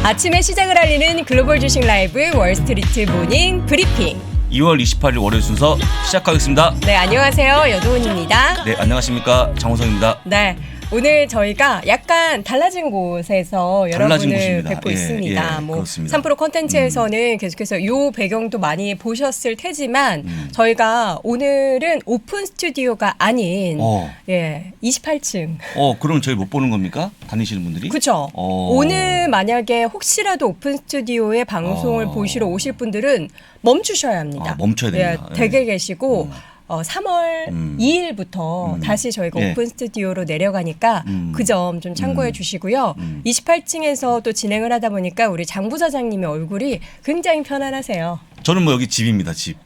아침의 시작을 알리는 글로벌 주식 라이브 월스트리트 모닝 브리핑. 2월 28일 월요일 순서 시작하겠습니다. 네, 안녕하세요. 여도훈입니다. 네, 안녕하십니까. 장호성입니다. 네, 오늘 저희가 약간 달라진 곳에서 달라진 여러분을 곳입니다. 뵙고 예, 있습니다. 예, 뭐 그렇습니다. 3프로 컨텐츠에서는 계속해서 이 배경도 많이 보셨을 테지만 저희가 오늘은 오픈 스튜디오가 아닌 28층. 그럼 저희 못 보는 겁니까? 다니시는 분들이? 그렇죠. 오늘 만약에 혹시라도 오픈 스튜디오의 방송을 보시러 오실 분들은 멈추셔야 합니다. 멈춰야 됩니다. 예, 댁에 계시고 3월 2일부터 다시 저희가 예. 오픈 스튜디오로 내려가니까 그 점 좀 참고해 주시고요. 28층에서 또 진행을 하다 보니까 우리 장 부사장님의 얼굴이 굉장히 편안하세요. 저는 뭐 여기 집입니다. 집.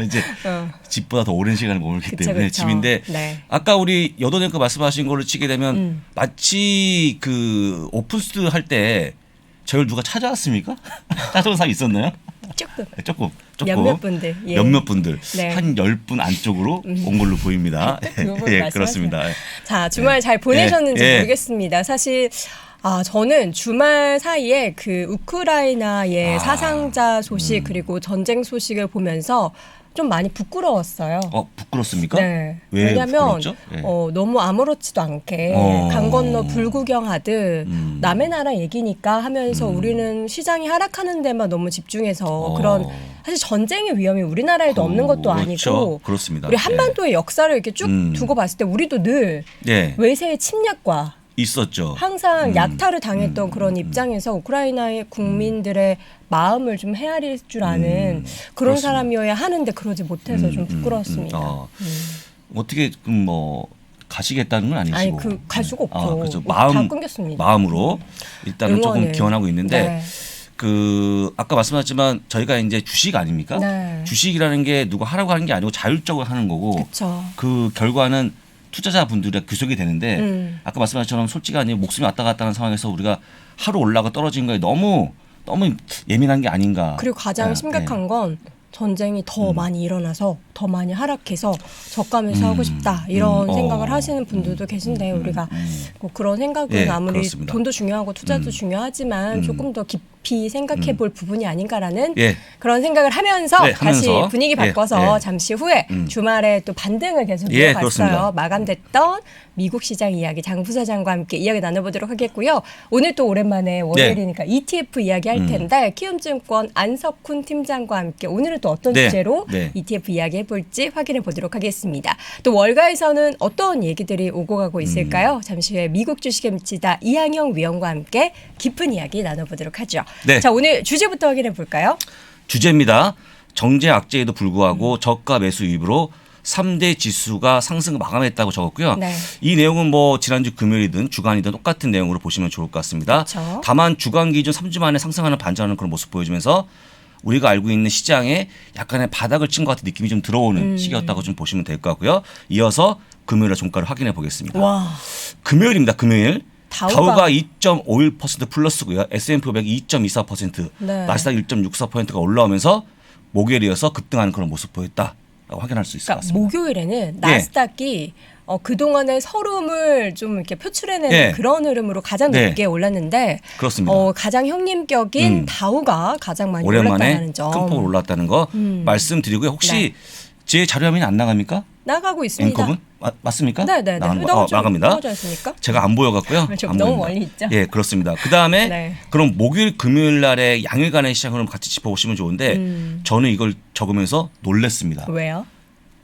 이제 집보다 더 오랜 시간을 머물기 그쵸, 때문에 그쵸. 집인데 네. 아까 우리 여도님께 말씀하신 걸로 치게 되면 마치 그 오픈 스튜디오 할 때 저를 누가 찾아왔습니까? 찾아온 사람이 있었나요? 조금. 조금. 몇몇 분들. 예. 몇몇 분들. 네. 한 10분 안쪽으로 온 걸로 보입니다. 그걸 예, 말씀하세요. 그렇습니다. 자, 주말 잘 보내셨는지 예. 모르겠습니다. 사실 저는 주말 사이에 그 우크라이나의 사상자 소식 그리고 전쟁 소식을 보면서 좀 많이 부끄러웠어요. 부끄럽습니까? 네. 왜 왜냐하면 부끄럽죠? 예. 너무 아무렇지도 않게 강 건너 불구경하듯 남의 나라 얘기니까 하면서 우리는 시장이 하락하는 데만 너무 집중해서 그런 사실 전쟁의 위험이 우리나라에도 없는 것도 그렇죠. 아니고 그렇습니다. 우리 한반도의 역사를 이렇게 쭉 두고 봤을 때 우리도 늘 예. 외세의 침략과 있었죠. 항상 약탈을 당했던 그런 입장에서 우크라이나의 국민들의 마음을 좀 헤아릴 줄 아는 그런 그렇습니다. 사람이어야 하는데 그러지 못해서 좀 부끄러웠습니다. 어떻게 뭐 가시겠다는 건 아니시고. 아니 갈 수가 없죠. 그렇죠. 다 끊겼습니다. 마음으로 일단은 조금 응원을. 기원하고 있는데 네. 그 아까 말씀하셨지만 저희가 이제 주식 아닙니까? 네. 주식이라는 게 누가 하라고 하는 게 아니고 자율적으로 하는 거고 그쵸. 그 결과는 투자자분들이 귀속이 되는데 아까 말씀하신 것처럼 솔직히 아니고 목숨이 왔다 갔다 하는 상황에서 우리가 하루 올라가 떨어진 거에 너무 예민한 게 아닌가. 그리고 가장 예, 심각한 건 전쟁이 더 많이 일어나서 더 많이 하락해서 저가면서 하고 싶다 이런 생각을 하시는 분들도 계신데 우리가 뭐 그런 생각은 예, 아무리 그렇습니다. 돈도 중요하고 투자도 중요하지만 조금 더 깊이 생각해 볼 부분이 아닌가라는 예. 그런 생각을 하면서 네, 다시 하면서. 분위기 예, 바꿔서 예. 잠시 후에 주말에 또 반등을 계속 예, 이어갔어요. 그렇습니다. 마감됐던 미국 시장 이야기 장 부사장과 함께 이야기 나눠보도록 하겠고요. 오늘 또 오랜만에 월요일이니까 ETF 이야기 할 텐데 키움증권 안석훈 팀장과 함께 오늘은 또 어떤 네, 주제로 네. ETF 이야기 해볼지 확인해 보도록 하겠습니다. 또 월가에서는 어떤 얘기들이 오고 가고 있을까요? 잠시 후에 미국 주식에 미치다 이항영 위원과 함께 깊은 이야기 나눠보도록 하죠. 네. 자, 오늘 주제부터 확인해 볼까요? 주제입니다. 정제 악재에도 불구하고 저가 매수 이입으로 3대 지수가 상승을 마감했다고 적었고요. 네. 이 내용은 뭐 지난주 금요일이든 주간이든 똑같은 내용으로 보시면 좋을 것 같습니다. 그렇죠. 다만 주간 기준 3주 만에 상승하는 반전하는 그런 모습 보여주면서 우리가 알고 있는 시장에 약간의 바닥을 친 것 같은 느낌이 좀 들어오는 시기였다고 좀 보시면 될 것 같고요. 이어서 금요일에 종가를 확인해 보겠습니다. 와, 금요일입니다. 금요일. 다우가 2.51% 플러스고요. S&P 500 2.24%, 네. 나스닥 1.64%가 올라오면서 목요일에 이어서 급등하는 그런 모습 보였다라고 확인할 수 있을 것 그러니까 같습니다. 목요일에는 나스닥이 그동안의 서름을 좀 이렇게 표출해내는 예. 그런 흐름으로 가장 네. 높게 올랐는데 그렇습니다. 가장 형님격인 다우가 가장 많이 오랜만에 올랐다는 점. 큰 폭으로 올랐다는 거 말씀드리고요. 혹시 네. 제 자료 화면이 안 나갑니까? 나가고 있습니다. 앵커분? 맞습니까? 네네네. 나갑니다. 나가지 않습니까? 제가 안 보여갖고요. 좀 안 너무 보입니다. 멀리 있죠? 예, 그렇습니다. 그 다음에 네. 그럼 목요일, 금요일 날에 양일간의 시장을 같이 짚어보시면 좋은데 저는 이걸 적으면서 놀랐습니다. 왜요?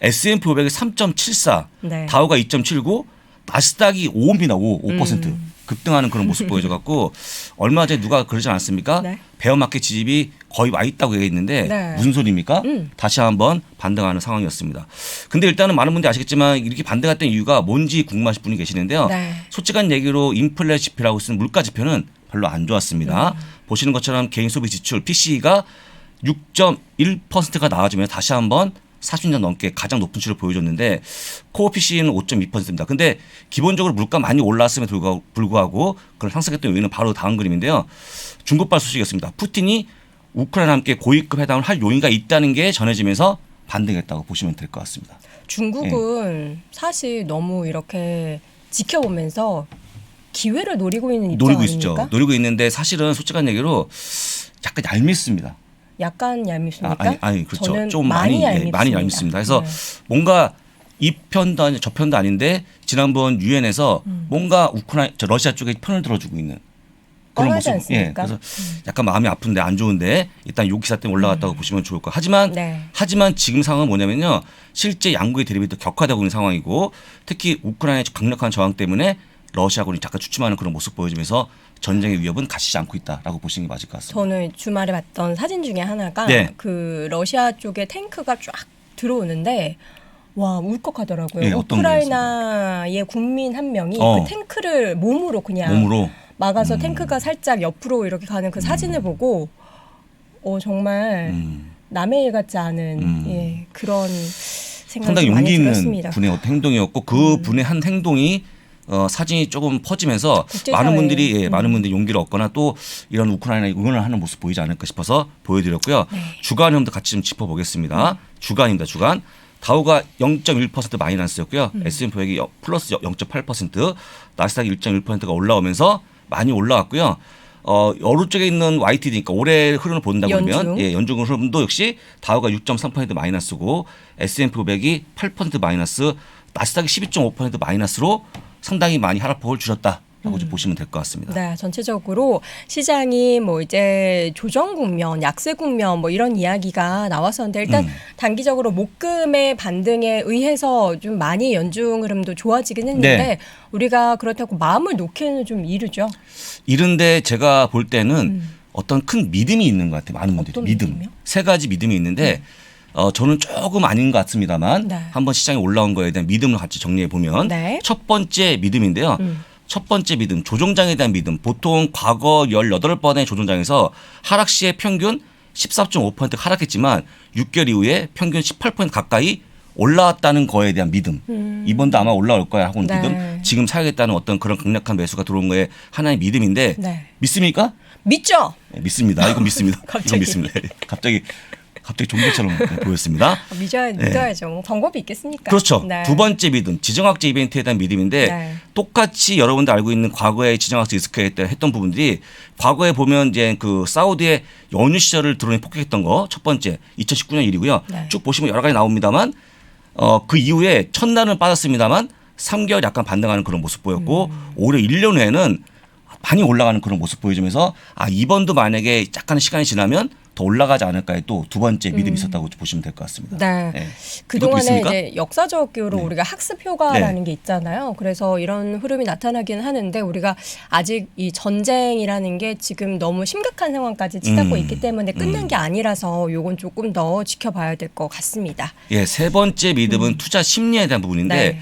S&P 500이 3.74, 네. 다우가 2.79, 나스닥이 5입니다. 5%. 급등하는 그런 모습 보여줘갖고 얼마 전에 누가 그러지 않았습니까? 네. 베어마켓 지집이 거의 와 있다고 얘기했는데 네. 무슨 소리입니까? 다시 한번 반등하는 상황이었습니다. 근데 일단은 많은 분들이 아시겠지만 이렇게 반등했던 이유가 뭔지 궁금하신 분이 계시는데요. 네. 솔직한 얘기로 인플레 지표라고 쓰는 물가 지표는 별로 안 좋았습니다. 보시는 것처럼 개인 소비 지출 PCE가 6.1%가 나와주면 다시 한번 40년 넘게 가장 높은 수치를 보여줬는데 코어 PC는 5.2%입니다. 근데 기본적으로 물가 많이 올랐음에도 불구하고 그런 상승했던 요인은 바로 다음 그림인데요. 중국발 소식이었습니다. 푸틴이 우크라이나와 함께 고위급 회담을 할 요인가 있다는 게 전해지면서 반등했다고 보시면 될 것 같습니다. 중국은 사실 너무 이렇게 지켜보면서 기회를 노리고 있는 입장 노리고 아닙니까? 있죠. 노리고 있는데 사실은 솔직한 얘기로 약간 얄밉습니다. 약간 얄밉습니까? 아니 그렇죠. 저는 좀 많이 얄밉습니다. 많이 얄밉습니다. 그래서 네. 뭔가 이 편도 아니 저 편도 아닌데 지난번 유엔에서 뭔가 러시아 쪽에 편을 들어주고 있는 그런 뻔하지 모습. 않습니까? 그래서 약간 마음이 아픈데 안 좋은데 일단 요 기사 때문에 올라갔다고 보시면 좋을 거예요. 하지만 지금 상황은 뭐냐면요. 실제 양국의 대립이 또 격화되고 있는 상황이고 특히 우크라이나의 강력한 저항 때문에 러시아군이 잠깐 주춤하는 그런 모습 보여주면서 전쟁의 위협은 가시지 않고 있다라고 보시는 게 맞을 것 같습니다. 저는 주말에 봤던 사진 중에 하나가 네. 그 러시아 쪽에 탱크가 쫙 들어오는데 와 울컥하더라고요. 네, 어떤 우크라이나의 국민 한 명이 그 탱크를 몸으로 그냥 몸으로 막아서 탱크가 살짝 옆으로 이렇게 가는 그 사진을 보고 정말 남의 일 같지 않은 예, 그런 생각이 상당히 용기 많이 있는 들었습니다. 분의 어떤 행동이었고 그 분의 한 행동이 사진이 조금 퍼지면서 많은 분들이 용기를 얻거나 또 이런 우크라이나 응원을 하는 모습 보이지 않을까 싶어서 보여드렸고요. 네. 주간형도 같이 좀 짚어보겠습니다. 주간입니다. 주간. 다우가 0.1% 마이너스였고요. S&P 500이 플러스 0.8%, 나스닥이 1.1%가 올라오면서 많이 올라왔고요. 여러 쪽에 있는 YTD니까 올해 흐름을 본다고 그러면 연중 흐름도 역시 다우가 6.3% 마이너스고 S&P 500이 8% 마이너스, 나스닥이 12.5% 마이너스로 상당히 많이 하락폭을 줄였다라고 좀 보시면 될 것 같습니다. 네, 전체적으로 시장이 뭐 이제 조정 국면, 약세 국면 뭐 이런 이야기가 나왔었는데 일단 단기적으로 목금의 반등에 의해서 좀 많이 연중 흐름도 좋아지긴 했는데 네. 우리가 그렇다고 마음을 놓기에는 좀 이르죠. 이른데 제가 볼 때는 어떤 큰 믿음이 있는 것 같아요. 많은 분들이 어떤 믿음. 믿음이요? 세 가지 믿음이 있는데 저는 조금 아닌 것 같습니다만 네. 한번 시장에 올라온 거에 대한 믿음을 같이 정리해 보면 네. 첫 번째 믿음인데요. 첫 번째 믿음, 조종장에 대한 믿음. 보통 과거 18번의 조종장에서 하락 시의 평균 14.5% 하락했지만 6개월 이후에 평균 18% 가까이 올라왔다는 거에 대한 믿음. 이번도 아마 올라올 거야 하고는 네. 믿음. 지금 사야겠다는 어떤 그런 강력한 매수가 들어온 거에 하나의 믿음인데 네. 믿습니까? 믿죠? 네, 믿습니다. 이건 믿습니다. 갑자기. 이건 믿습니다. 갑자기 종교처럼 보였습니다. 믿어야죠. 뭐 방법이 있겠습니까? 그렇죠. 네. 두 번째 믿음, 지정학적 이벤트에 대한 믿음인데 네. 똑같이 여러분들 알고 있는 과거의 지정학적 리스크에 했던 부분들이 과거에 보면 이제 그 사우디의 연휴 시절을 드론이 폭격했던 거 첫 번째 2019년 일이고요. 네. 쭉 보시면 여러 가지 나옵니다만 그 이후에 첫날은 빠졌습니다만 3개월 약간 반등하는 그런 모습 보였고 올해 1년 후에는 많이 올라가는 그런 모습 보여주면서 이번도 만약에 약간의 시간이 지나면 더 올라가지 않을까에 또 두 번째 믿음이 있었다고 보시면 될 것 같습니다. 네. 네. 그동안에 믿습니까? 이제 역사적으로 네. 우리가 학습 효과라는 네. 게 있잖아요. 그래서 이런 흐름이 나타나기는 하는데 우리가 아직 이 전쟁이라는 게 지금 너무 심각한 상황까지 치닫고 있기 때문에 끝난 게 아니라서 요건 조금 더 지켜봐야 될 것 같습니다. 예, 세 번째 믿음은 투자 심리에 대한 부분인데 네.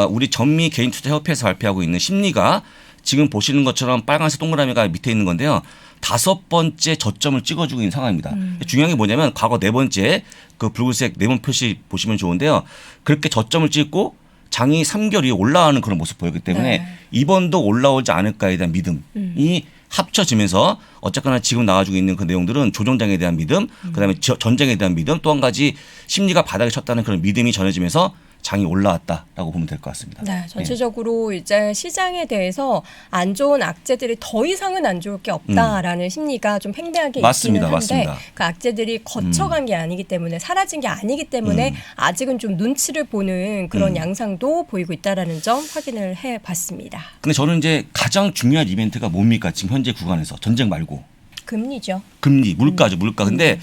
우리 전미 개인투자협회에서 발표하고 있는 심리가 지금 보시는 것처럼 빨간색 동그라미가 밑에 있는 건데요. 5번째 저점을 찍어주고 있는 상황입니다. 중요한 게 뭐냐면 과거 4번째 그 붉은색 네모 표시 보시면 좋은데요. 그렇게 저점을 찍고 장이 3개월 이후에 올라가는 그런 모습 보였기 때문에 네. 이번도 올라오지 않을까에 대한 믿음이 합쳐지면서 어쨌거나 지금 나와주고 있는 그 내용들은 조정장에 대한 믿음, 그다음에 전쟁에 대한 믿음, 또 한 가지 심리가 바닥에 쳤다는 그런 믿음이 전해지면서 장이 올라왔다라고 보면 될 것 같습니다. 네, 전체적으로 이제 시장에 대해서 안 좋은 악재들이 더 이상은 안 좋을 게 없다라는 심리가 좀 팽배하게 맞습니다. 있기는 한데 맞습니다. 그 악재들이 거쳐간 게 아니기 때문에 사라진 게 아니기 때문에 아직은 좀 눈치를 보는 그런 양상도 보이고 있다라는 점 확인을 해봤습니다. 근데 저는 이제 가장 중요한 이벤트가 뭡니까? 지금 현재 구간에서 전쟁 말고. 금리죠. 금리, 물가죠. 물가. 근데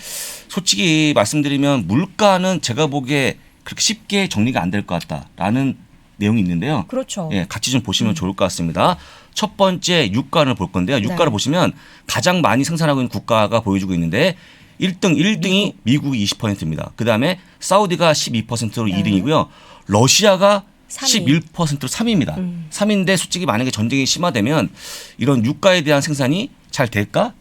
솔직히 말씀드리면 물가는 제가 보기에 그렇게 쉽게 정리가 안 될 것 같다라는 내용이 있는데요. 그렇죠. 예, 같이 좀 보시면 좋을 것 같습니다. 첫 번째 유가를 볼 건데요. 유가를 네. 보시면 가장 많이 생산하고 있는 국가가 보여주고 있는데 1등이 미국이 20%입니다. 그다음에 사우디가 12%로 네. 2등이고요. 러시아가 3위. 11%로 3위입니다. 3위인데 솔직히 만약에 전쟁이 심화되면 이런 유가에 대한 생산이 잘 될까?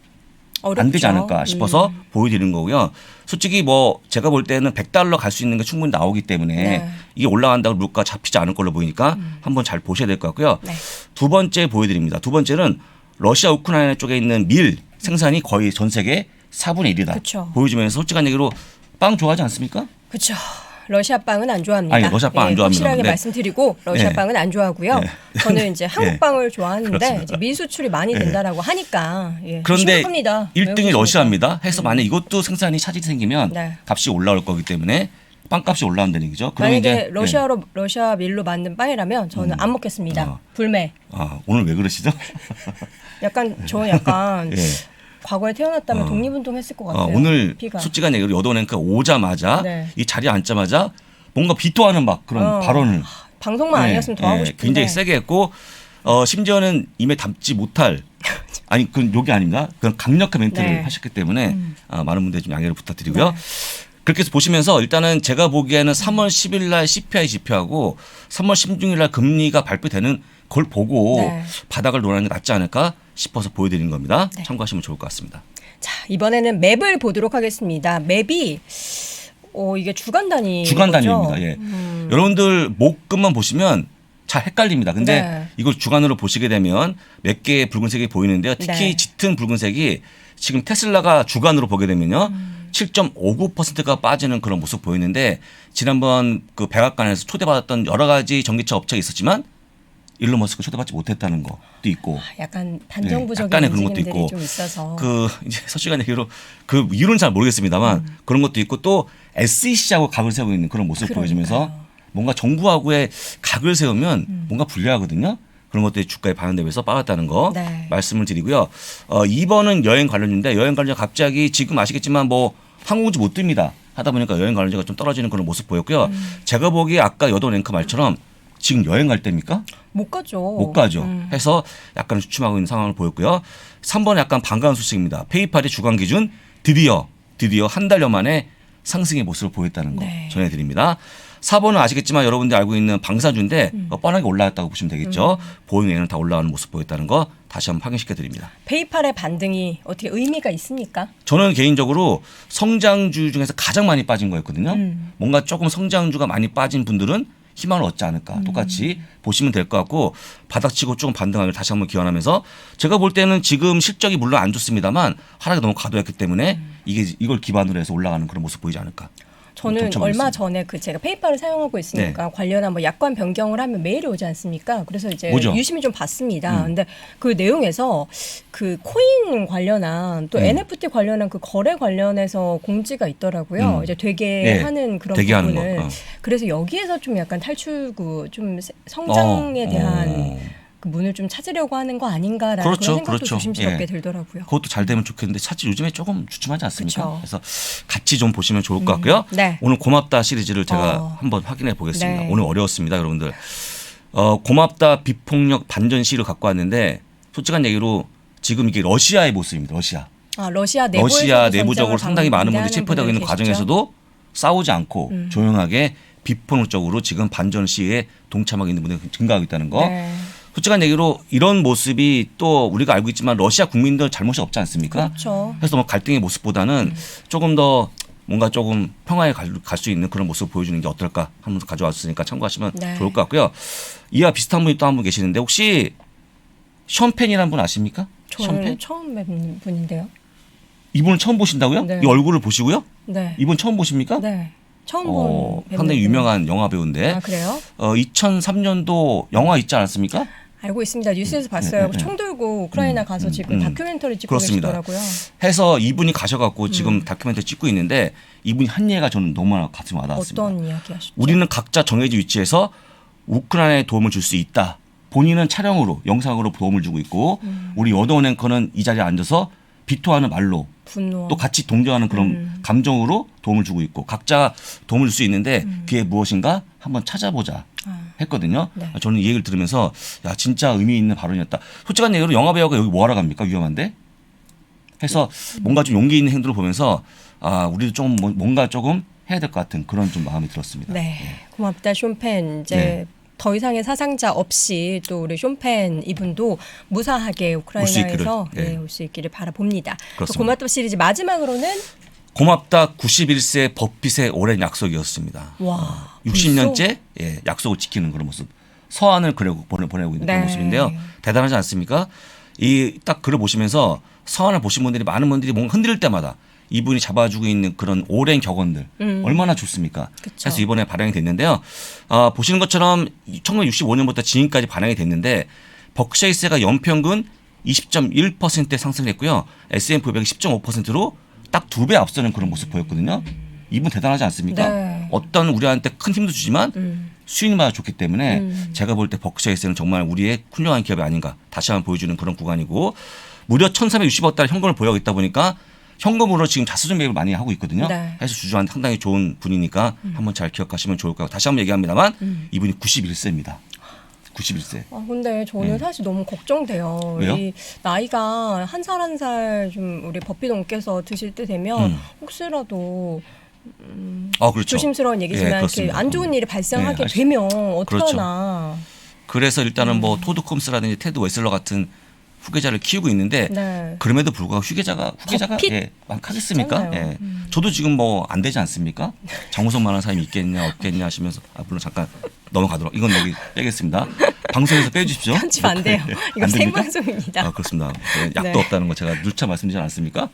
어렵죠. 안 되지 않을까 싶어서 보여드리는 거고요. 솔직히 뭐 제가 볼 때는 100달러 갈 수 있는 게 충분히 나오기 때문에 네. 이게 올라간다고 물가 잡히지 않을 걸로 보이니까 한번 잘 보셔야 될 것 같고요. 네. 두 번째 보여드립니다. 두 번째는 러시아 우크라이나 쪽에 있는 밀 생산이 거의 전 세계 4분의 1이다. 그쵸. 보여주면서 솔직한 얘기로 빵 좋아하지 않습니까? 그렇죠. 러시아 빵은 안 좋아합니다. 아니, 러시아 빵안 좋아합니다. 확실하게 네. 말씀드리고 러시아 네. 빵은 안 좋아하고요. 네. 저는 이제 한국 빵을 좋아하는데 그렇습니다. 이제 미수출이 많이 된다라고 하니까 그런데 심각합니다. 1등이 왜 러시아입니다. 해서 만약 이것도 생산이 차질이 생기면 네. 값이 올라올 거기 때문에 빵값이 올라온다는 얘기죠. 그럼 만약에 이제 러시아 밀로 만든 빵이라면 저는 안 먹겠습니다. 불매. 오늘 왜 그러시죠? 저는 약간 예. 과거에 태어났다면 독립운동 했을 것 같아요. 오늘 피가. 솔직한 얘기로 여도랭크 오자마자 네. 이 자리에 앉자마자 뭔가 비토하는 막 그런 발언을 방송만 아니었으면 더 하고 싶은데 굉장히 세게 했고 심지어는 입에 담지 못할 아니 그 욕이 아닙니다. 그런 강력한 멘트를 네. 하셨기 때문에 많은 분들 좀 양해를 부탁드리고요. 그렇게 해서 보시면서 일단은 제가 보기에는 3월 10일 날 CPI 지표하고 3월 16일 날 금리가 발표되는 걸 보고 네. 바닥을 논하는 게 낫지 않을까 싶어서 보여드리는 겁니다. 네. 참고하시면 좋을 것 같습니다. 자, 이번에는 맵을 보도록 하겠습니다. 맵이 이게 주간 단위 주간 단위입니다. 예. 여러분들 목금만 보시면 잘 헷갈립니다. 근데 네. 이걸 주간으로 보시게 되면 몇 개의 붉은색이 보이는데요. 특히 네. 짙은 붉은색이 지금 테슬라가 주간으로 보게 되면요. 7.59%가 빠지는 그런 모습 보이는데 지난번 그 백악관에서 초대받았던 여러 가지 전기차 업체가 있었지만 일론 머스크 초대받지 못했다는 것도 있고 약간 반정부적인 약간의 그런 것도 움직임들이 있고 좀 있어서 그 이제 서시간 얘기로 그 이유는 잘 모르겠습니다만 그런 것도 있고 또 SEC하고 각을 세우고 있는 그런 모습 그러니까요. 보여주면서 뭔가 정부하고의 각을 세우면 뭔가 불리하거든요. 그런 것들이 주가에 반영되면서 빠졌다는 거 네. 말씀을 드리고요. 2번은 여행 관련인데 여행 관련 갑자기 지금 아시겠지만 뭐 항공주 못 뜹니다. 하다 보니까 여행 관련주가 좀 떨어지는 그런 모습 보였고요. 제가 보기에 아까 여도 랭크 말처럼 지금 여행 갈 때입니까? 못 가죠. 못 가죠. 해서 약간 주춤하고 있는 상황을 보였고요. 3번은 약간 반가운 소식입니다. 페이팔이 주간 기준 드디어 한 달여 만에 상승의 모습을 보였다는 거 네. 전해드립니다. 4번은 아시겠지만 여러분들 알고 있는 방사주인데 뻔하게 올라왔다고 보시면 되겠죠. 보잉에는 다 올라오는 모습 보였다는 거 다시 한번 확인시켜 드립니다. 페이팔의 반등이 어떻게 의미가 있습니까? 저는 개인적으로 성장주 중에서 가장 많이 빠진 거였거든요. 뭔가 조금 성장주가 많이 빠진 분들은 희망을 얻지 않을까. 똑같이 보시면 될 것 같고 바닥치고 조금 반등하길 다시 한번 기원하면서 제가 볼 때는 지금 실적이 물론 안 좋습니다만 하락이 너무 과도했기 때문에 이걸 기반으로 해서 올라가는 그런 모습 보이지 않을까. 저는 동참하겠습니다. 얼마 전에 제가 페이팔을 사용하고 있으니까 관련한 뭐 약관 변경을 하면 메일이 오지 않습니까? 그래서 이제 오죠. 유심히 좀 봤습니다. 근데 그 내용에서 그 코인 관련한 또 NFT 관련한 그 거래 관련해서 공지가 있더라고요. 이제 되게 예, 하는 그런 되게 하는 부분을. 거. 그래서 여기에서 좀 약간 탈출구 좀 성장에 대한 그 문을 좀 찾으려고 하는 거 아닌가라는 그렇죠, 그런 생각도 그렇죠. 조심스럽게 예. 들더라고요. 그것도 잘 되면 좋겠는데 사실 요즘에 조금 주춤하지 않습니까? 그쵸. 그래서 같이 좀 보시면 좋을 것 같고요. 네. 오늘 고맙다 시리즈를 제가 한번 확인해 보겠습니다. 네. 오늘 어려웠습니다, 여러분들. 고맙다 비폭력 반전 시를 갖고 왔는데 솔직한 얘기로 지금 이게 러시아의 모습입니다. 러시아 러시아 내부적으로 상당히 많은 분들이 체포되고 있는 과정에서도 싸우지 않고 조용하게 비폭력적으로 지금 반전 시위에 동참하고 있는 분들이 증가하고 있다는 거. 네. 솔직한 얘기로 이런 모습이 또 우리가 알고 있지만 러시아 국민들 잘못이 없지 않습니까? 그렇죠. 그래서 뭐 갈등의 모습보다는 조금 더 뭔가 조금 평화에 갈 수 있는 그런 모습을 보여주는 게 어떨까 하면서 가져왔으니까 참고하시면 네. 좋을 것 같고요. 이와 비슷한 분이 또 한 분 계시는데 혹시 션펜이라는 분 아십니까? 저는 션펜? 처음 뵙는 분인데요. 이분을 처음 보신다고요? 네. 이 얼굴을 보시고요? 네. 이분 처음 보십니까? 네. 처음 본 상당히 유명한 영화 배우인데 아, 그래요? 2003년도 영화 있지 않았습니까? 알고 있습니다. 뉴스에서 봤어요. 총 들고 우크라이나 가서 지금 다큐멘터리 찍고 그렇습니다. 계시더라고요. 해서 이분이 가셔갖고 지금 다큐멘터리 찍고 있는데 이분이 한 얘기가 저는 너무나 가슴 와닿았습니다. 어떤 이야기 하셨죠? 우리는 각자 정해진 위치에서 우크라이나에 도움을 줄 수 있다. 본인은 촬영으로 영상으로 도움을 주고 있고 우리 여도원 앵커는 이 자리에 앉아서 비토하는 말로 분노. 또 같이 동조하는 그런 감정으로 도움을 주고 있고 각자 도움을 줄 수 있는데 그게 무엇인가 한번 찾아보자 했거든요. 네. 저는 이 얘기를 들으면서 야 진짜 의미 있는 발언이었다. 솔직한 얘기로 영화 배우가 여기 뭐하러 갑니까? 위험한데. 해서 뭔가 좀 용기 있는 행동을 보면서 우리도 좀 뭔가 조금 해야 될 것 같은 그런 좀 마음이 들었습니다. 네. 고맙다 쇼펜. 이제 네. 더 이상의 사상자 없이 또 우리 쇼펜 이분도 무사하게 우크라이나에서 네. 올 수 있기를 바라봅니다. 또 그렇습니다. 고맙다 시리즈 마지막으로는 고맙다 91세 버핏의 오랜 약속이었습니다. 와 60년째 약속을 지키는 그런 모습. 서한을 보내고 있는 네. 그런 모습인데요. 대단하지 않습니까? 이 딱 글을 보시면서 서한을 보신 분들이 많은 분들이 뭔가 흔들릴 때마다 이분이 잡아주고 있는 그런 오랜 격언들 얼마나 좋습니까? 그쵸. 그래서 이번에 발행이 됐는데요. 보시는 것처럼 1965년부터 지금까지 발행이 됐는데 버크셔일스가 연평균 20.1%에 상승했고요. S&P 500이 10.5%로 딱 2배 앞서는 그런 모습 보였거든요. 이분 대단하지 않습니까? 네. 어떤 우리한테 큰 힘도 주지만 수익마다 좋기 때문에 제가 볼 때 버크셔일스는 정말 우리의 훌륭한 기업이 아닌가 다시 한번 보여주는 그런 구간이고 무려 1,360억 달러 현금을 보유하고 있다 보니까 현금으로 지금 자수증 매입을 많이 하고 있거든요. 네. 그래서 주주한테 상당히 좋은 분이니까 한번 잘 기억하시면 좋을 것 같고 다시 한번 얘기합니다만 이분이 91세입니다. 91세. 근데 저는 사실 너무 걱정돼요. 왜요? 이 나이가 한 살 한 살 좀 우리 법비동께서 드실 때 되면 혹시라도 그렇죠. 조심스러운 얘기지만 이렇게 그렇습니다. 안 좋은 일이 발생하게 네, 되면 어떡하나. 그렇죠. 그래서 일단은 뭐 토드 콤스라든지 테드 웨슬러 같은 후계자를 키우고 있는데 네. 그럼에도 불구하고 후계자가 버핏 많겠습니까? 있잖아요. 예. 저도 지금 뭐 안 되지 않습니까? 장우성만한 사람이 있겠냐 없겠냐 하시면서 물론 잠깐 넘어가도록 이건 여기 빼겠습니다. 방송에서 빼주십시오. 편집 안 돼요. 네. 이거 안 됩니까? 생방송입니다. 그렇습니다. 네, 약도 네. 없다는 거 제가 누차 말씀드리지 않았습니까?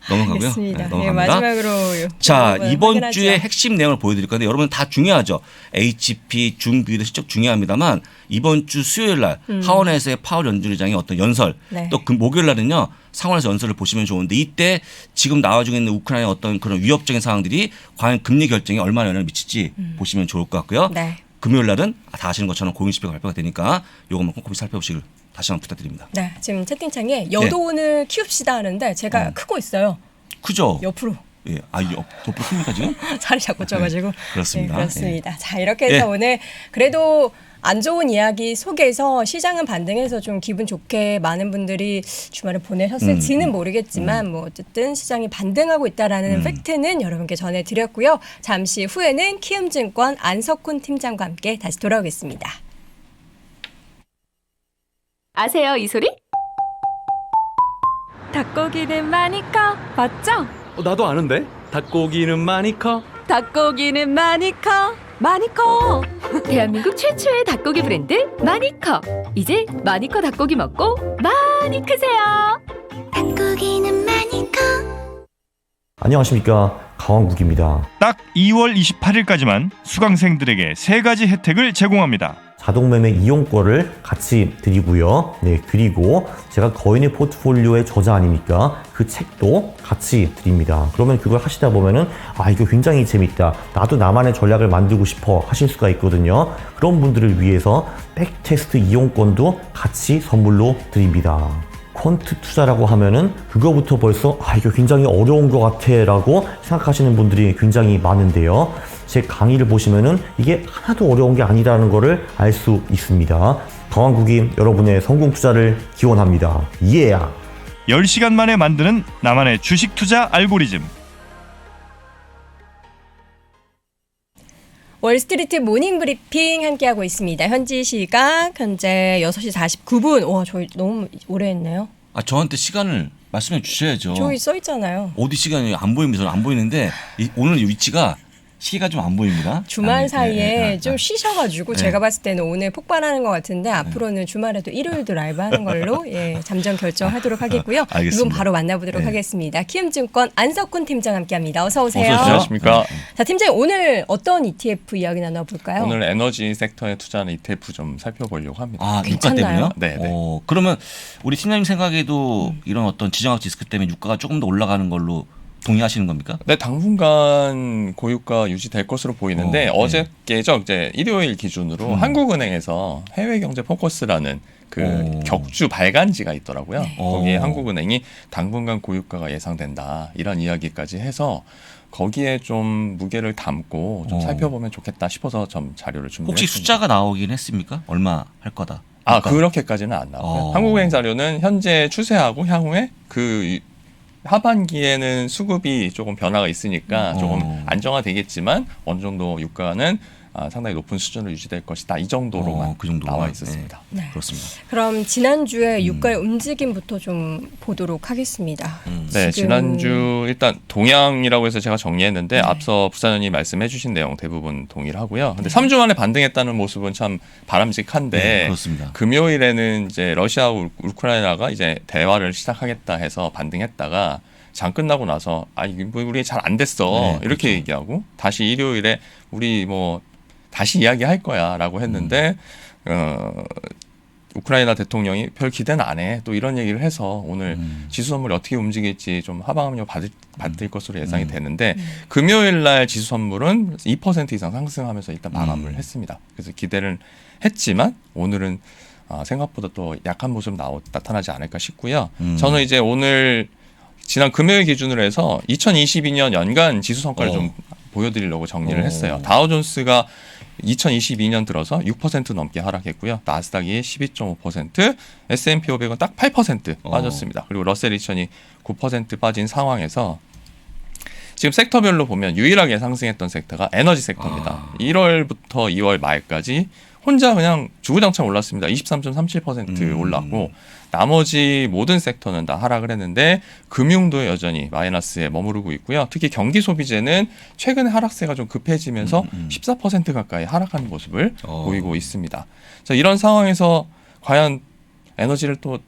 넘어가고요. 알겠습니다. 네, 넘어갑니다. 마지막으로 자, 여러분 이번 확인하죠. 주에 핵심 내용을 보여드릴 건데 여러분 다 중요하죠. HP, 중비도 실적 중요합니다만 이번 주 수요일 날 하원에서의 파월 연준의장의 어떤 연설 네. 또 그 목요일 날은요. 상원에서 연설을 보시면 좋은데 이때 지금 나와주고 있는 우크라이나의 어떤 그런 위협적인 상황들이 과연 금리 결정에 얼마나 영향을 미칠지 보시면 좋을 것 같고요. 네. 금요일 날은 다 아시는 것처럼 공인지표가 발표가 되니까 이것만 꼼꼼히 살펴보시길 다시 한번 부탁드립니다. 네, 지금 채팅창에 여돈을 키웁시다 하는데 제가 크고 있어요. 크죠? 옆으로. 예, 도플 큽니까 지금? 살이 자꾸 쪄가지고. 그렇습니다. 네, 그렇습니다. 자, 이렇게 해서 오늘 그래도 안 좋은 이야기 속에서 시장은 반등해서 좀 기분 좋게 많은 분들이 주말을 보내셨을지는 모르겠지만 뭐 어쨌든 시장이 반등하고 있다라는 팩트는 여러분께 전해드렸고요. 잠시 후에는 키움증권 안석훈 팀장과 함께 다시 돌아오겠습니다. 아세요, 이 소리? 닭고기는 많이 커, 맞죠? 나도 아는데 닭고기는 많이 커. 닭고기는 많이 커, 많이 커. 대한민국 최초의 닭고기 브랜드 마니커. 이제 마니커 닭고기 먹고 많이 크세요. 닭고기는 많이 커. 안녕하십니까, 강원국입니다. 딱 2월 28일까지만 수강생들에게 3가지 혜택을 제공합니다. 자동매매 이용권을 같이 드리고요. 네, 그리고 제가 거인의 포트폴리오의 저자 아닙니까? 그 책도 같이 드립니다. 그러면 그걸 하시다 보면은 이거 굉장히 재밌다. 나도 나만의 전략을 만들고 싶어 하실 수가 있거든요. 그런 분들을 위해서 백테스트 이용권도 같이 선물로 드립니다. 퀀트 투자라고 하면은 그거부터 벌써 이거 굉장히 어려운 것 같아 라고 생각하시는 분들이 굉장히 많은데요. 제 강의를 보시면은 이게 하나도 어려운 게 아니라는 거를 알 수 있습니다. 강원국이 여러분의 성공 투자를 기원합니다. 예! 10시간 만에 만드는 나만의 주식 투자 알고리즘. 월스트리트 모닝 브리핑 함께하고 있습니다. 현지 시각 현재 6시 49분. 와, 저희 너무 오래 했네요. 저한테 시간을 말씀해 주셔야죠. 저기 써 있잖아요. 어디 시간이 안 보입니다. 저는 안 보이는데 오늘 이 위치가 시계가 좀 안 보입니다. 주말 사이에 네. 좀 쉬셔가지고 제가 봤을 때는 오늘 폭발하는 것 같은데 앞으로는 주말에도 일요일도 라이브 하는 걸로 잠정 결정하도록 하겠고요. 알겠습니다. 이분 바로 만나보도록 네. 하겠습니다. 키움증권 안석훈 팀장 함께합니다. 어서 오세요. 어서 오십시오. 안녕하십니까. 자, 팀장님 오늘 어떤 ETF 이야기 나눠볼까요? 오늘 에너지 섹터에 투자하는 ETF 좀 살펴보려고 합니다. 유가 괜찮나요? 때문에요? 네. 그러면 우리 팀장님 생각에도 이런 어떤 지정학 리스크 때문에 유가가 조금 더 올라가는 걸로 동의하시는 겁니까? 네, 당분간 고유가 유지될 것으로 보이는데 네. 어저께죠. 이제 일요일 기준으로 한국은행에서 해외 경제 포커스라는 그 격주 발간지가 있더라고요. 거기에 한국은행이 당분간 고유가가 예상된다 이런 이야기까지 해서 거기에 좀 무게를 담고 좀 살펴보면 좋겠다 싶어서 좀 자료를 준비했습니다. 혹시 숫자가 나오긴 했습니까? 얼마 할 거다? 그렇게까지는 안 나와요. 한국은행 자료는 현재 추세하고 향후에 그 하반기에는 수급이 조금 변화가 있으니까 조금 안정화되겠지만 어느 정도 유가는 상당히 높은 수준을 유지될 것이다. 이 정도로만 그 정도로만. 나와 있었습니다. 네. 그렇습니다. 그럼 지난주에 유가의 움직임부터 좀 보도록 하겠습니다. 네, 지금- 지난주 일단 동향이라고 해서 제가 정리했는데 앞서 부사장님 말씀해주신 내용 대부분 동일하고요. 근데 3주 만에 반등했다는 모습은 참 바람직한데 네, 그렇습니다. 금요일에는 이제 러시아와 우크라이나가 이제 대화를 시작하겠다 해서 반등했다가 장 끝나고 나서 이거 뭐 우리 잘 안 됐어 네, 이렇게 그렇죠. 얘기하고 다시 일요일에 우리 뭐 다시 이야기할 거야라고 했는데 우크라이나 대통령이 별 기대는 안 해. 또 이런 얘기를 해서 오늘 지수 선물이 어떻게 움직일지 좀 하방압력 받을 것으로 예상이 되는데 금요일 날 지수 선물은 2% 이상 상승하면서 일단 마감을 했습니다. 그래서 기대를 했지만 오늘은 생각보다 또 약한 모습 나타나지 않을까 싶고요. 저는 이제 오늘 지난 금요일 기준으로 해서 2022년 연간 지수 성과를 좀 보여드리려고 정리를 했어요. 다우존스가 2022년 들어서 6% 넘게 하락했고요. 나스닥이 12.5%, S&P 500은 딱 8% 빠졌습니다. 그리고 러셀 2000이 9% 빠진 상황에서 지금 섹터별로 보면 유일하게 상승했던 섹터가 에너지 섹터입니다. 1월부터 2월 말까지 혼자 그냥 주구장창 올랐습니다. 23.37% 올랐고 나머지 모든 섹터는 다 하락을 했는데 금융도 여전히 마이너스에 머무르고 있고요. 특히 경기 소비재는 최근에 하락세가 좀 급해지면서 14% 가까이 하락하는 모습을 보이고 있습니다. 자, 이런 상황에서 과연 에너지를 또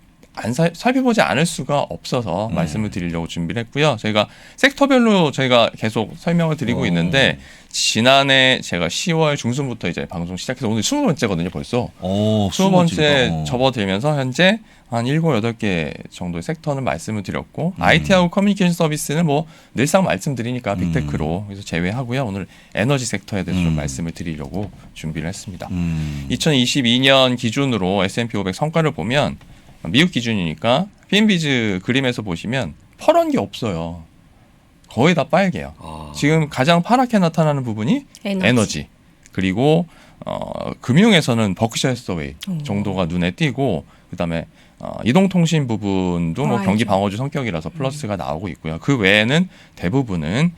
살펴보지 않을 수가 없어서 말씀을 드리려고 준비를 했고요. 저희가 섹터별로 저희가 계속 설명을 드리고 있는데 지난해 제가 10월 중순부터 이제 방송 시작해서 오늘 20번째거든요 벌써. 20번째 접어들면서 현재 한 7, 8개 정도의 섹터는 말씀을 드렸고 IT하고 커뮤니케이션 서비스는 뭐 늘상 말씀드리니까 빅테크로 그래서 제외하고요. 오늘 에너지 섹터에 대해서 좀 말씀을 드리려고 준비를 했습니다. 2022년 기준으로 S&P 500 성과를 보면 미국 기준이니까 PNB즈 그림에서 보시면 퍼런 게 없어요. 거의 다 빨개요. 지금 가장 파랗게 나타나는 부분이 에너지. 그리고 금융에서는 버크셔 해서웨이 정도가 눈에 띄고 그다음에 이동통신 부분도 뭐 경기 방어주 성격이라서 플러스가 나오고 있고요. 그 외에는 대부분은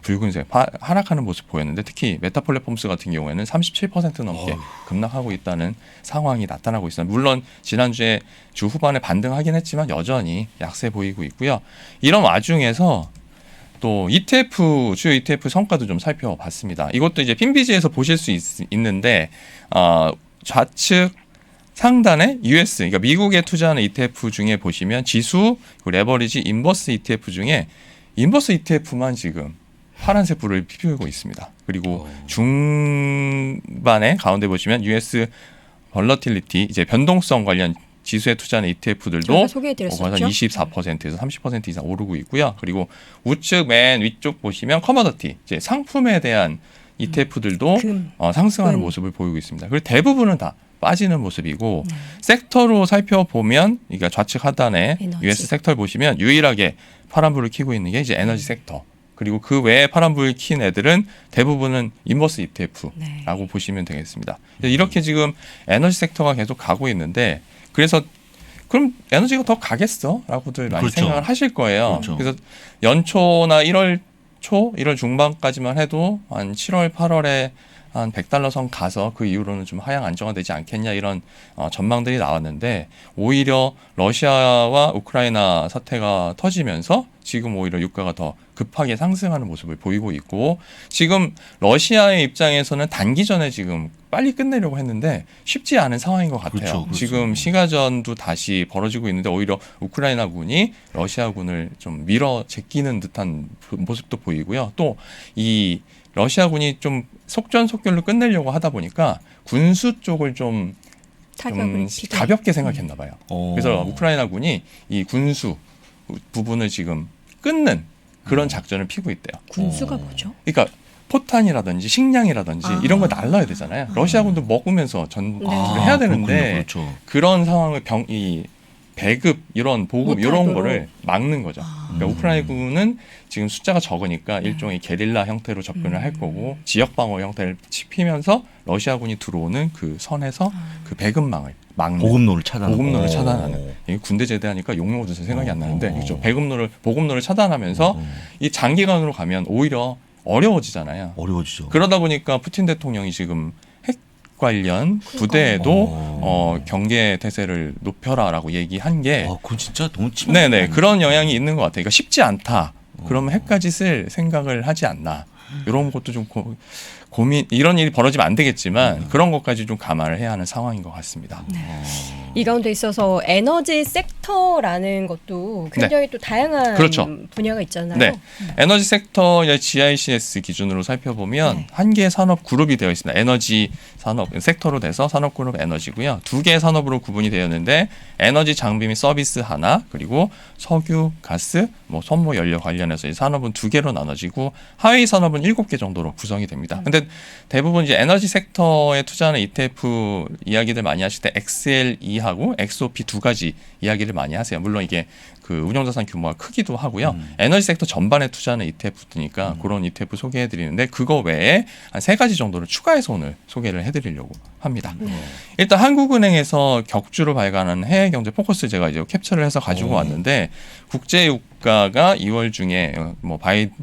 붉은색 하락하는 모습 보였는데 특히 메타플랫폼스 같은 경우에는 37% 넘게 급락하고 있다는 상황이 나타나고 있습니다. 물론 지난주에 주 후반에 반등하긴 했지만 여전히 약세 보이고 있고요. 이런 와중에서 또 ETF 주요 ETF 성과도 좀 살펴봤습니다. 이것도 이제 핀비지에서 보실 수 있는데 좌측 상단에 US, 그러니까 미국에 투자하는 ETF 중에 보시면 지수, 레버리지, 인버스 ETF 중에 인버스 ETF만 지금 파란색 불을 피우고 있습니다. 그리고 중반에 가운데 보시면 US 벌러틸리티, 이제 변동성 관련 지수에 투자하는 ETF들도 소개해드렸었죠. 24%에서 30% 이상 오르고 있고요. 그리고 우측 맨 위쪽 보시면 커머더티, 이제 상품에 대한 ETF들도 상승하는 모습을 보이고 있습니다. 그리고 대부분은 다 빠지는 모습이고 섹터로 살펴보면 그러니까 좌측 하단에 에너지. US 섹터를 보시면 유일하게 파란불을 켜고 있는 게 이제 에너지 섹터. 그리고 그 외에 파란불을 킨 애들은 대부분은 인버스 ETF라고 보시면 되겠습니다. 이렇게 지금 에너지 섹터가 계속 가고 있는데 그래서 그럼 에너지가 더 가겠어? 라고들 많이 그렇죠. 생각을 하실 거예요. 그렇죠. 그래서 연초나 1월 초, 1월 중반까지만 해도 한 7월, 8월에 한 $100 선 가서 그 이후로는 좀 하향 안정화되지 않겠냐 이런 전망들이 나왔는데 오히려 러시아와 우크라이나 사태가 터지면서 지금 오히려 유가가 더 급하게 상승하는 모습을 보이고 있고 지금 러시아의 입장에서는 단기전에 지금 빨리 끝내려고 했는데 쉽지 않은 상황인 것 같아요. 그렇죠. 지금 시가전도 다시 벌어지고 있는데 오히려 우크라이나군이 러시아군을 좀 밀어 제끼는 듯한 모습도 보이고요. 또 이 러시아군이 좀 속전속결로 끝내려고 하다 보니까 군수 쪽을 좀 가볍게 생각했나 봐요. 그래서 우크라이나군이 이 군수 부분을 지금 끊는 그런 작전을 피고 있대요. 군수가 뭐죠? 그러니까 포탄이라든지 식량이라든지 이런 거 날라야 되잖아요. 러시아군도 먹으면서 전투를 해야 되는데 그렇군요. 그런 상황을 배급 이런 보급 이런 거를 막는 거죠. 그러니까 우크라이나군은 지금 숫자가 적으니까 일종의 게릴라 형태로 접근을 할 거고 지역 방어 형태를 피면서 러시아군이 들어오는 그 선에서 그 배급망을 막는 보급로를 차단하는. 보급로를 차단하는. 이게 군대 제대하니까 용어도 생각이 안 나는데 그렇죠. 보급로를 차단하면서 이 장기간으로 가면 오히려 어려워지잖아요. 어려워지죠. 그러다 보니까 푸틴 대통령이 지금 핵 관련 부대에도 경계 태세를 높여라라고 얘기한 게 그건 진짜 너무 네네 그런 영향이 있는 것 같아요. 그러니까 쉽지 않다. 그러면 핵까지 쓸 생각을 하지 않나. 이런 것도 좀 고민 이런 일이 벌어지면 안 되겠지만 그런 것까지 좀 감안을 해야 하는 상황인 것 같습니다. 이 가운데 있어서 에너지 섹터라는 것도 굉장히 또 다양한 그렇죠. 분야가 있잖아요. 네, 에너지 섹터의 GICS 기준으로 살펴보면 한 개의 산업 그룹이 되어 있습니다. 에너지 산업 섹터로 돼서 산업 그룹 에너지고요. 두 개의 산업으로 구분이 되어 있는데 에너지 장비 및 서비스 하나 그리고 석유, 가스, 선모 연료 관련해서 이 산업은 두 개로 나눠지고 하위 산업은 7개 정도로 구성이 됩니다. 근데 대부분 이제 에너지 섹터에 투자하는 ETF 이야기들 많이 하실 때 XLE하고 XOP 두 가지 이야기를 많이 하세요. 물론 이게 그 운용자산 규모가 크기도 하고요. 에너지 섹터 전반에 투자하는 ETF니까 그런 ETF 소개해드리는데 그거 외에 한 3가지 정도를 추가해서 오늘 소개를 해드리려고 합니다. 일단 한국은행에서 격주로 발간한 해외경제 포커스 제가 이제 캡처를 해서 가지고 왔는데 국제 유가가 2월 중에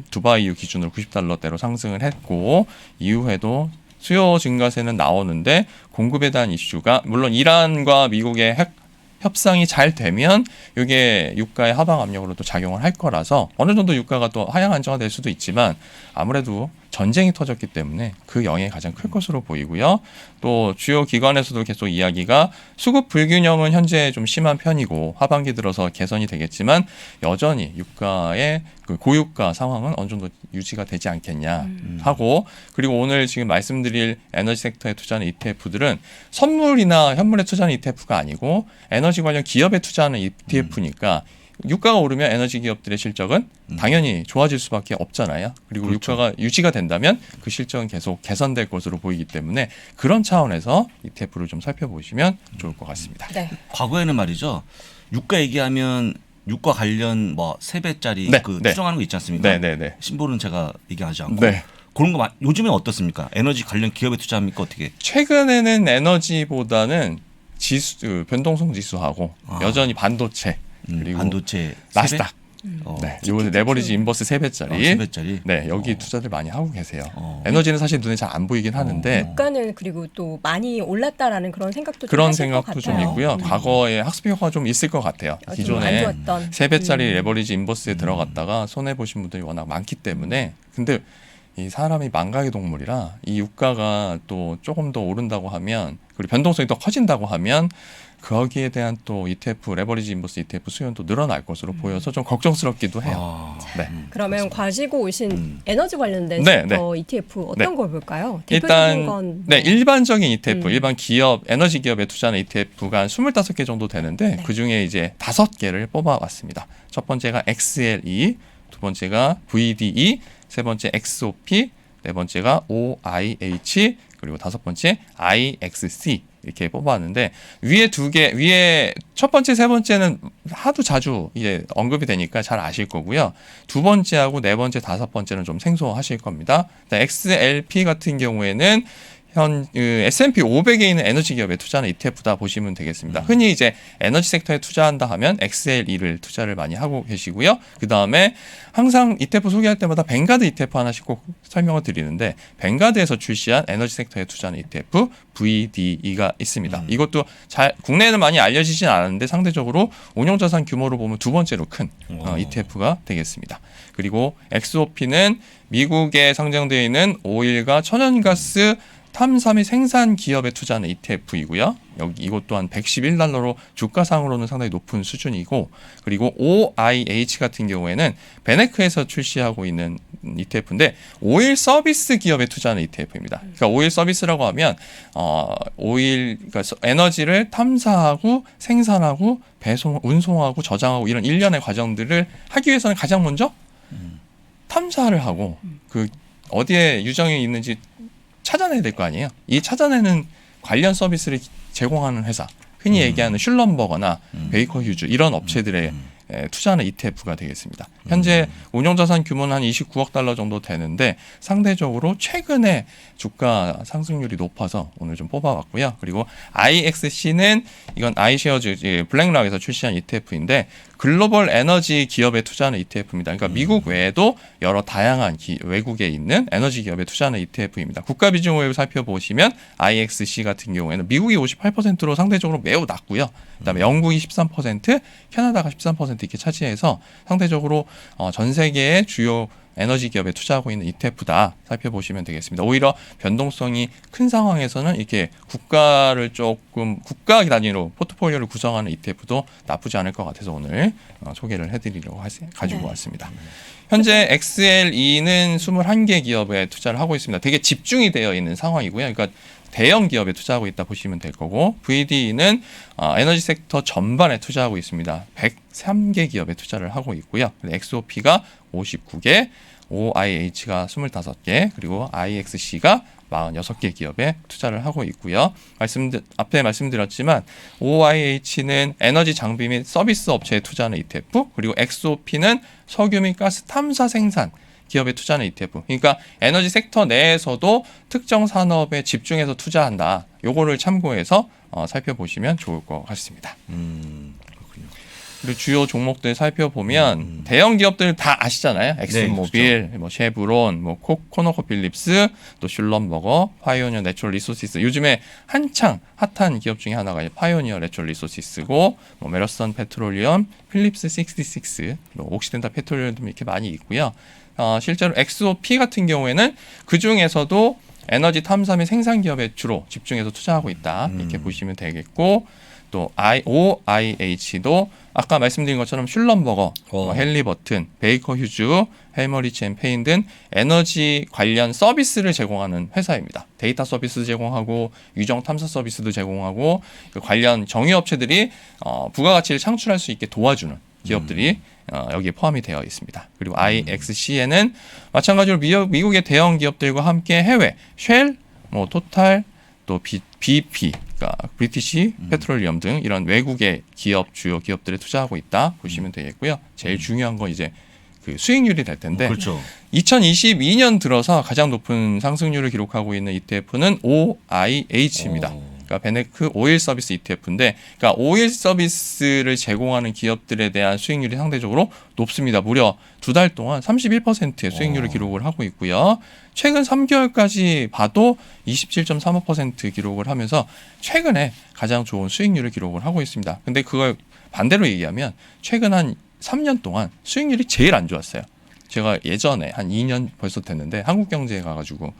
두바이유 기준으로 $90대로 상승을 했고 이후에도 수요 증가세는 나오는데 공급에 대한 이슈가 물론 이란과 미국의 핵 협상이 잘 되면 이게 유가의 하방 압력으로 또 작용을 할 거라서 어느 정도 유가가 또 하향 안정화될 수도 있지만 아무래도 전쟁이 터졌기 때문에 그 영향이 가장 클 것으로 보이고요. 또 주요 기관에서도 계속 이야기가 수급 불균형은 현재 좀 심한 편이고 하반기 들어서 개선이 되겠지만 여전히 유가의 그 고유가 상황은 어느 정도 유지가 되지 않겠냐 하고 그리고 오늘 지금 말씀드릴 에너지 섹터에 투자하는 ETF들은 선물이나 현물에 투자하는 ETF가 아니고 에너지 관련 기업에 투자하는 ETF니까 유가가 오르면 에너지 기업들의 실적은 당연히 좋아질 수밖에 없잖아요. 그리고 그렇죠. 유가가 유지가 된다면 그 실적은 계속 개선될 것으로 보이기 때문에 그런 차원에서 ETF를 좀 살펴보시면 좋을 것 같습니다. 네. 과거에는 말이죠. 유가 얘기하면 유가 관련 3배짜리 추정하는 거 있지 않습니까? 네. 신보는 제가 얘기하지 않고 네. 그런 거 요즘엔 어떻습니까? 에너지 관련 기업에 투자합니까? 어떻게? 최근에는 에너지보다는 변동성 지수하고 여전히 반도체 그리고 반도체 나스닥 네, 이번에 레버리지 인버스 3배짜리. 3배짜리. 네, 여기 투자들 많이 하고 계세요. 에너지는 사실 눈에 잘 안 보이긴 하는데 유가는 그리고 또 많이 올랐다라는 그런 생각도 그런 좀 하실 것 생각도 좀 같아요. 있고요. 과거에 학습 효과가 좀 있을 것 같아요. 안 기존에 좋았던. 3배짜리 레버리지 인버스에 들어갔다가 손해 보신 분들이 워낙 많기 때문에 근데 이 사람이 망각의 동물이라 이 유가가 또 조금 더 오른다고 하면 그리고 변동성이 더 커진다고 하면 거기에 대한 또 ETF 레버리지 인버스 ETF 수요는 늘어날 것으로 보여서 좀 걱정스럽기도 해요. 네. 그러면 가지고 오신 에너지 관련된 네, 섹터 ETF 어떤 네. 걸 볼까요? 일단 대표적인 건 네, 일반적인 ETF, 일반 기업, 에너지 기업에 투자하는 ETF가 한 25개 정도 되는데 그중에 이제 5개를 뽑아왔습니다. 첫 번째가 XLE, 두 번째가 VDE, 세 번째 XOP, 네 번째가 OIH, 그리고 다섯 번째 IXC 이렇게 뽑아왔는데 위에 첫 번째, 세 번째는 하도 자주 이제 언급이 되니까 잘 아실 거고요. 두 번째하고 네 번째, 다섯 번째는 좀 생소하실 겁니다. XLP 같은 경우에는 현 S&P 500에 있는 에너지 기업에 투자하는 ETF다 보시면 되겠습니다. 흔히 이제 에너지 섹터에 투자한다 하면 XLE를 투자를 많이 하고 계시고요. 그 다음에 항상 ETF 소개할 때마다 뱅가드 ETF 하나씩 꼭 설명을 드리는데 뱅가드에서 출시한 에너지 섹터에 투자하는 ETF VDE가 있습니다. 이것도 국내에는 많이 알려지진 않았는데 상대적으로 운용자산 규모로 보면 두 번째로 큰 ETF가 되겠습니다. 그리고 XOP는 미국에 상장되어 있는 오일과 천연가스 탐사 및 생산 기업에 투자하는 ETF이고요. 이것 또한 $111로 주가상으로는 상당히 높은 수준이고 그리고 OIH 같은 경우에는 베네크에서 출시하고 있는 ETF인데 오일 서비스 기업에 투자하는 ETF입니다. 그러니까 오일 서비스라고 하면 그러니까 에너지를 탐사하고 생산하고 배송, 운송하고 저장하고 이런 일련의 과정들을 하기 위해서는 가장 먼저 탐사를 하고 그 어디에 유정이 있는지 찾아내야 될 거 아니에요. 이 찾아내는 관련 서비스를 제공하는 회사, 흔히 얘기하는 슐럼버거나 베이커 휴즈 이런 업체들의 투자하는 ETF가 되겠습니다. 현재 운용자산 규모는 한 $29억 정도 되는데 상대적으로 최근에 주가 상승률이 높아서 오늘 좀 뽑아봤고요. 그리고 IXC는 이건 아이쉐어즈 블랙락에서 출시한 ETF인데 글로벌 에너지 기업에 투자하는 ETF입니다. 그러니까 미국 외에도 여러 다양한 외국에 있는 에너지 기업에 투자하는 ETF입니다. 국가 비중을 살펴보시면 IXC 같은 경우에는 미국이 58%로 상대적으로 매우 낮고요. 그다음에 영국이 13%, 캐나다가 13% 이렇게 차지해서 상대적으로 전 세계의 주요 에너지 기업에 투자하고 있는 ETF다 살펴보시면 되겠습니다. 오히려 변동성이 큰 상황에서는 이렇게 국가를 조금 국가 단위로 포트폴리오를 구성하는 ETF도 나쁘지 않을 것 같아서 오늘 소개를 해드리려고 가지고 왔습니다. 현재 XLE는 21개 기업에 투자를 하고 있습니다. 되게 집중이 되어 있는 상황이고요. 그러니까 대형 기업에 투자하고 있다 보시면 될 거고 VD는 에너지 섹터 전반에 투자하고 있습니다. 103개 기업에 투자를 하고 있고요. XOP가 59개, OIH가 25개, 그리고 IXC가 46개 기업에 투자를 하고 있고요. 앞에 말씀드렸지만 OIH는 에너지 장비 및 서비스 업체에 투자하는 ETF, 그리고 XOP는 석유 및 가스 탐사 생산 기업에 투자하는 ETF. 그러니까 에너지 섹터 내에서도 특정 산업에 집중해서 투자한다. 요거를 참고해서 살펴보시면 좋을 것 같습니다. 그렇군요. 그리고 주요 종목들 살펴보면 대형 기업들 다 아시잖아요. 엑슨모빌, 그렇죠. 뭐 쉐브론, 뭐 코노코필립스, 또 슐럼버거, 파이오니어 내추럴 리소시스. 요즘에 한창 핫한 기업 중에 하나가 파이오니어 내추럴 리소시스고, 뭐 메러선 페트롤리엄, 필립스 66, 뭐 옥시덴타 페트롤리엄 이렇게 많이 있고요. 실제로 XOP 같은 경우에는 그 중에서도 에너지 탐사 및 생산 기업에 주로 집중해서 투자하고 있다. 이렇게 보시면 되겠고, 또 OIH도 아까 말씀드린 것처럼 슐럼버거, 헬리버튼, 베이커 휴즈, 헬머리치 앤 페인 등 에너지 관련 서비스를 제공하는 회사입니다. 데이터 서비스 제공하고 유정 탐사 서비스도 제공하고 그 관련 정유업체들이 부가가치를 창출할 수 있게 도와주는 기업들이 여기에 포함이 되어 있습니다. 그리고 IXC에는 마찬가지로 미국의 대형 기업들과 함께 해외 쉘, 뭐 토탈, 또 BP, 그러니까 브리티시 페트롤리엄 등 이런 외국의 기업 주요 기업들에 투자하고 있다 보시면 되겠고요. 제일 중요한 건 이제 그 수익률이 될 텐데, 그렇죠. 2022년 들어서 가장 높은 상승률을 기록하고 있는 ETF는 OIH입니다. 그러니까 베네크 오일 서비스 ETF인데, 그러니까 오일 서비스를 제공하는 기업들에 대한 수익률이 상대적으로 높습니다. 무려 2달 동안 31%의 수익률을 기록을 하고 있고요. 최근 3개월까지 봐도 27.35% 기록을 하면서 최근에 가장 좋은 수익률을 기록을 하고 있습니다. 근데 그걸 반대로 얘기하면 최근 한 3년 동안 수익률이 제일 안 좋았어요. 제가 예전에 한 2년 벌써 됐는데 한국경제에 가가지고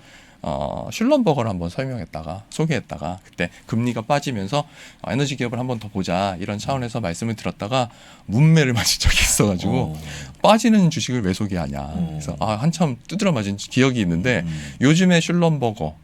슐럼버거를 한번 소개했다가 그때 금리가 빠지면서 에너지 기업을 한번 더 보자 이런 차원에서 말씀을 드렸다가 문매를 맞은 적이 있어가지고 빠지는 주식을 왜 소개하냐. 그래서 한참 두드려 맞은 기억이 있는데 요즘에 슐럼버거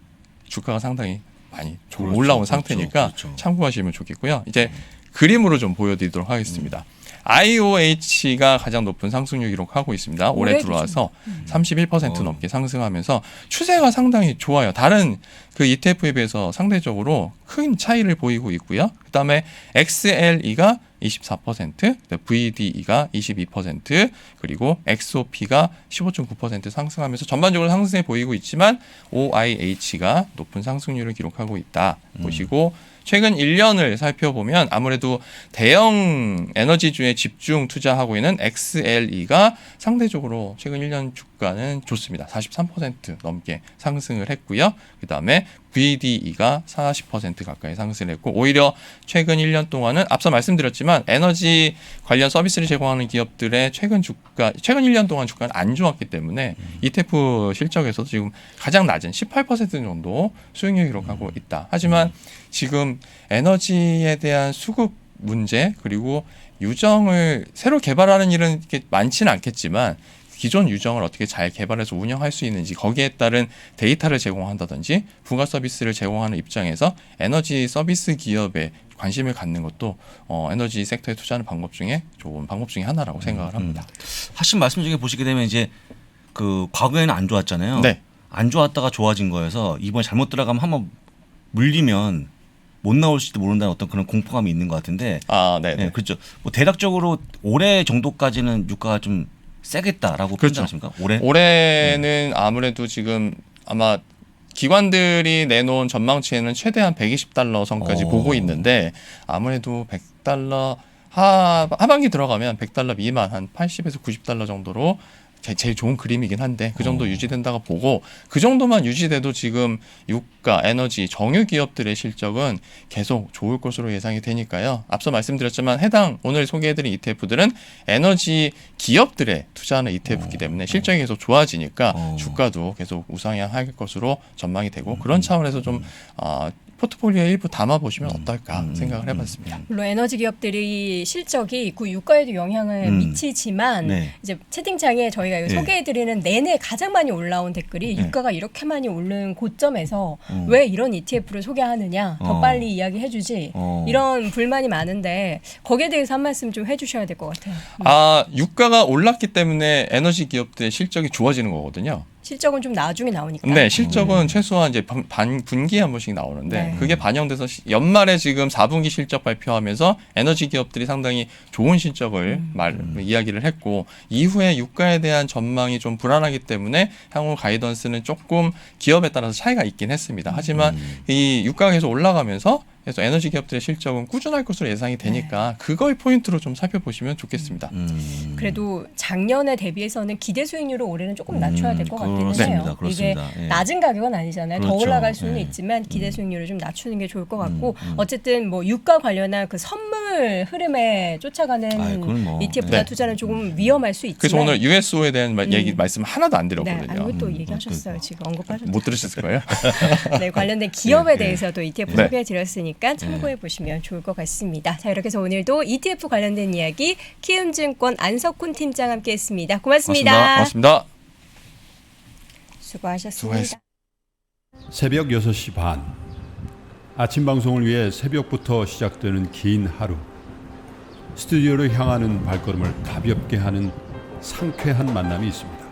주가가 상당히 많이 그렇죠, 올라온 상태니까 그렇죠. 참고하시면 좋겠고요. 이제 그림으로 좀 보여드리도록 하겠습니다. IOH가 가장 높은 상승률 기록하고 있습니다. 올해 들어와서 31% 넘게 상승하면서 추세가 상당히 좋아요. 다른 그 ETF에 비해서 상대적으로 큰 차이를 보이고 있고요. 그다음에 XLE가 24%, VDE가 22%, 그리고 XOP가 15.9% 상승하면서 전반적으로 상승해 보이고 있지만 OIH가 높은 상승률을 기록하고 있다 보시고, 최근 1년을 살펴보면 아무래도 대형 에너지주에 집중 투자하고 있는 XLE가 상대적으로 최근 1년 주가는 좋습니다. 43% 넘게 상승을 했고요. 그다음에 VDE가 40% 가까이 상승을 했고, 오히려 최근 1년 동안은 앞서 말씀드렸지만 에너지 관련 서비스를 제공하는 기업들의 최근 1년 동안 주가는 안 좋았기 때문에 ETF 실적에서도 지금 가장 낮은 18% 정도 수익률 기록하고 있다. 하지만 지금 에너지에 대한 수급 문제, 그리고 유정을 새로 개발하는 일은 이렇게 많지는 않겠지만 기존 유정을 어떻게 잘 개발해서 운영할 수 있는지, 거기에 따른 데이터를 제공한다든지 부가 서비스를 제공하는 입장에서 에너지 서비스 기업에 관심을 갖는 것도 에너지 섹터에 투자하는 방법 중에 좋은 방법 중에 하나라고 생각을 합니다. 하신 말씀 중에 보시게 되면 이제 그 과거에는 안 좋았잖아요. 네. 안 좋았다가 좋아진 거여서 이번에 잘못 들어가면 한번 물리면 못 나올지도 모른다는 어떤 그런 공포감이 있는 것 같은데. 네, 그렇죠. 뭐 대략적으로 올해 정도까지는 유가가 좀 세겠다라고 그렇죠. 판단하십니까? 올해는 아무래도 지금 아마 기관들이 내놓은 전망치에는 최대한 $120 선까지 보고 있는데 아무래도 $100 하반기 들어가면 100달러 미만 한 80에서 90달러 정도로 제일 좋은 그림이긴 한데 그 정도 유지된다고 보고 그 정도만 유지돼도 지금 유가, 에너지, 정유 기업들의 실적은 계속 좋을 것으로 예상이 되니까요. 앞서 말씀드렸지만 해당 오늘 소개해드린 ETF들은 에너지 기업들에 투자하는 ETF이기 때문에 실적이 계속 좋아지니까 주가도 계속 우상향할 것으로 전망이 되고 그런 차원에서 좀 포트폴리오에 일부 담아보시면 어떨까 생각을 해봤습니다. 물론 에너지 기업들이 실적이 그 유가에도 영향을 미치지만 네. 이제 채팅창에 저희가 소개해드리는 내내 가장 많이 올라온 댓글이 유가가 이렇게 많이 오른 고점에서 왜 이런 ETF를 소개하느냐 더 빨리 이야기해주지 이런 불만이 많은데 거기에 대해서 한 말씀 좀 해주셔야 될 것 같아요. 유가가 올랐기 때문에 에너지 기업들의 실적이 좋아지는 거거든요. 실적은 좀 나중에 나오니까. 네, 실적은 최소한 이제 분기에 한 번씩 나오는데 그게 반영돼서 연말에 지금 4분기 실적 발표하면서 에너지 기업들이 상당히 좋은 실적을 이야기를 했고 이후에 유가에 대한 전망이 좀 불안하기 때문에 향후 가이던스는 조금 기업에 따라서 차이가 있긴 했습니다. 하지만 이 유가가 계속 올라가면서 그래서 에너지 기업들의 실적은 꾸준할 것으로 예상이 되니까 그걸 포인트로 좀 살펴보시면 좋겠습니다. 그래도 작년에 대비해서는 기대 수익률을 올해는 조금 낮춰야 될 것 같기는 해요. 그렇습니다. 이게 예. 낮은 가격은 아니잖아요. 더 그렇죠. 올라갈 수는 예. 있지만 기대 수익률을 좀 낮추는 게 좋을 것 같고 어쨌든 뭐 유가 관련한 그 선물 흐름에 쫓아가는 그건 뭐, ETF나 네. 투자는 조금 위험할 수 있지만 그래서 오늘 USO에 대한 말씀 하나도 안 네, 드렸거든요. 아니 또 얘기하셨어요. 지금 언급하셨죠. 못 들으셨을 거예요. 네, 관련된 기업에 네, 네. 대해서도 ETF 네. 소개해드렸으니까 참고해 보시면 좋을 것 같습니다. 자, 이렇게 해서 오늘도 ETF 관련된 이야기 키움증권 안석훈 팀장 함께했습니다. 고맙습니다. 고맙습니다. 수고하셨습니다. 새벽 6시 반. 아침 방송을 위해 새벽부터 시작되는 긴 하루. 스튜디오로 향하는 발걸음을 가볍게 하는 상쾌한 만남이 있습니다.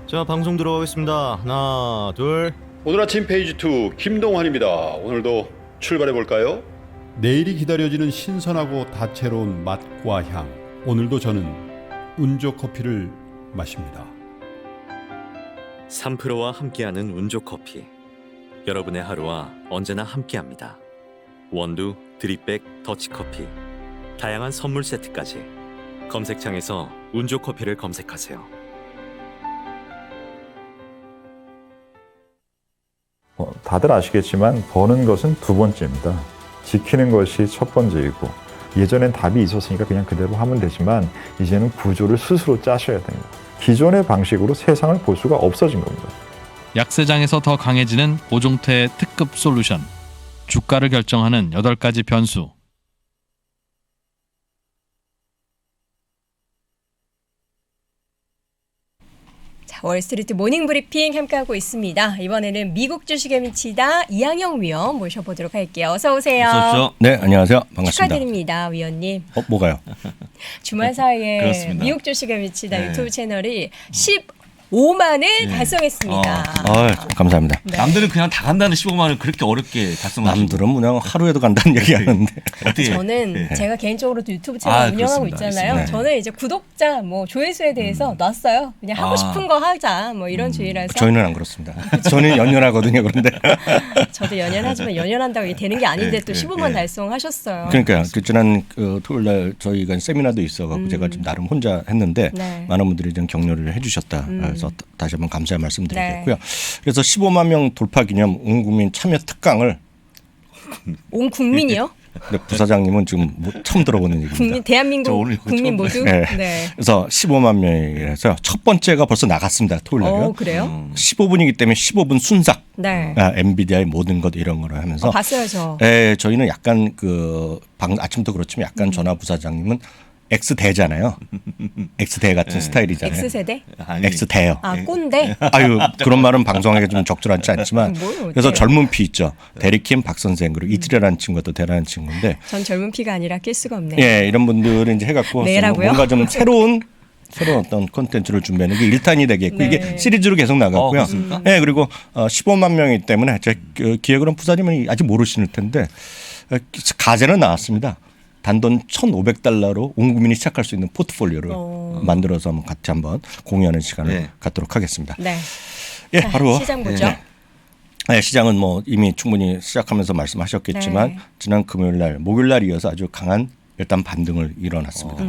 자, 방송 들어가겠습니다. 하나, 둘. 오늘 아침 페이지 2 김동환입니다. 오늘도 출발해 볼까요? 내일이 기다려지는 신선하고 다채로운 맛과 향. 오늘도 저는 운조 커피를 마십니다. 3프로와 함께하는 운조커피. 여러분의 하루와 언제나 함께합니다. 원두, 드립백, 더치커피. 다양한 선물 세트까지. 검색창에서 운조커피를 검색하세요. 다들 아시겠지만 버는 것은 두 번째입니다. 지키는 것이 첫 번째이고 예전엔 답이 있었으니까 그냥 그대로 하면 되지만 이제는 구조를 스스로 짜셔야 됩니다. 기존의 방식으로 세상을 볼 수가 없어진 겁니다. 약세장에서 더 강해지는 오종태의 특급 솔루션. 주가를 결정하는 8가지 변수. 자, 월스트리트 모닝 브리핑 함께하고 있습니다. 이번에는 미국 주식에 미치다 이항영 위원 모셔보도록 할게요. 어서 오세요. 어서 오십시오. 네, 안녕하세요. 반갑습니다. 축하드립니다, 위원님. 뭐가요? 주말 사이에 그렇습니다. 미국 주식에 미치다 네. 유튜브 채널이 15만을 달성했습니다. 감사합니다. 네. 남들은 그냥 다 간다는 15만을 그렇게 어렵게 달성하시고 남들은 그냥 하루에도 간다는 얘기 하는데 어떻게 저는 제가 개인적으로도 유튜브 채널 운영하고 그렇습니다. 있잖아요. 네. 저는 이제 구독자 뭐 조회수에 대해서 놨어요. 그냥 하고 싶은 거 하자 뭐 이런 주의라서. 저희는 안 그렇습니다. 저는 연연하거든요. 그런데 저도 연연하지만 연연한다고 이게 되는 게 아닌데 또 15만 달성하셨어요. 그러니까 그 지난 토요일 날 저희가 세미나도 있어갖고 제가 좀 나름 혼자 했는데 네. 많은 분들이 좀 격려를 해주셨다. 그래서 다시 한번 감사의 말씀드리겠고요. 그래서 15만 명 돌파 기념 온 국민 참여 특강을 온 국민이요? 근데 부사장님은 지금 처음 들어보는 얘기입니다. 국민 대한민국 국민 모두. 네. 네. 그래서 15만 명이라서 첫 번째가 벌써 나갔습니다. 토요일 날요. 그래요? 15분이기 때문에 15분 순삭. 네. 엔비디아의 모든 것 이런 거를 하면서 봤어요, 저. 네, 저희는 약간 아침도 그렇지만 약간 전화 부사장님은 X대잖아요. X대 같은 스타일이잖아요. X세대? X대요. 아, 꼰대? 아유, 그런 말은 방송하기 좀 적절하지 않지만 뭘 그래서 어때요? 젊은 피 있죠. 데리킴 박 선생 그리고 이틀이라는 친구도 대단한 친구인데 전 젊은 피가 아니라 낄 수가 없네요. 예, 이런 분들은 이제 해갖고 네라고요? 뭔가 좀 새로운 어떤 콘텐츠를 준비하는 게 1탄이 되겠고 네. 이게 시리즈로 계속 나갔고요. 그렇습니까? 예, 그리고 15만 명이기 때문에 제 기획을 한 부사님은 아직 모르실 텐데 가제는 나왔습니다. 단돈 $1,500로 온 국민이 시작할 수 있는 포트폴리오를 만들어서 같이 한번 공유하는 시간을 갖도록 하겠습니다. 네. 예, 자, 바로 시장 보죠. 네, 시장은 뭐 이미 충분히 시작하면서 말씀하셨겠지만 네. 지난 금요일 날, 목요일 날 이어서 아주 강한 일단 반등을 일어났습니다.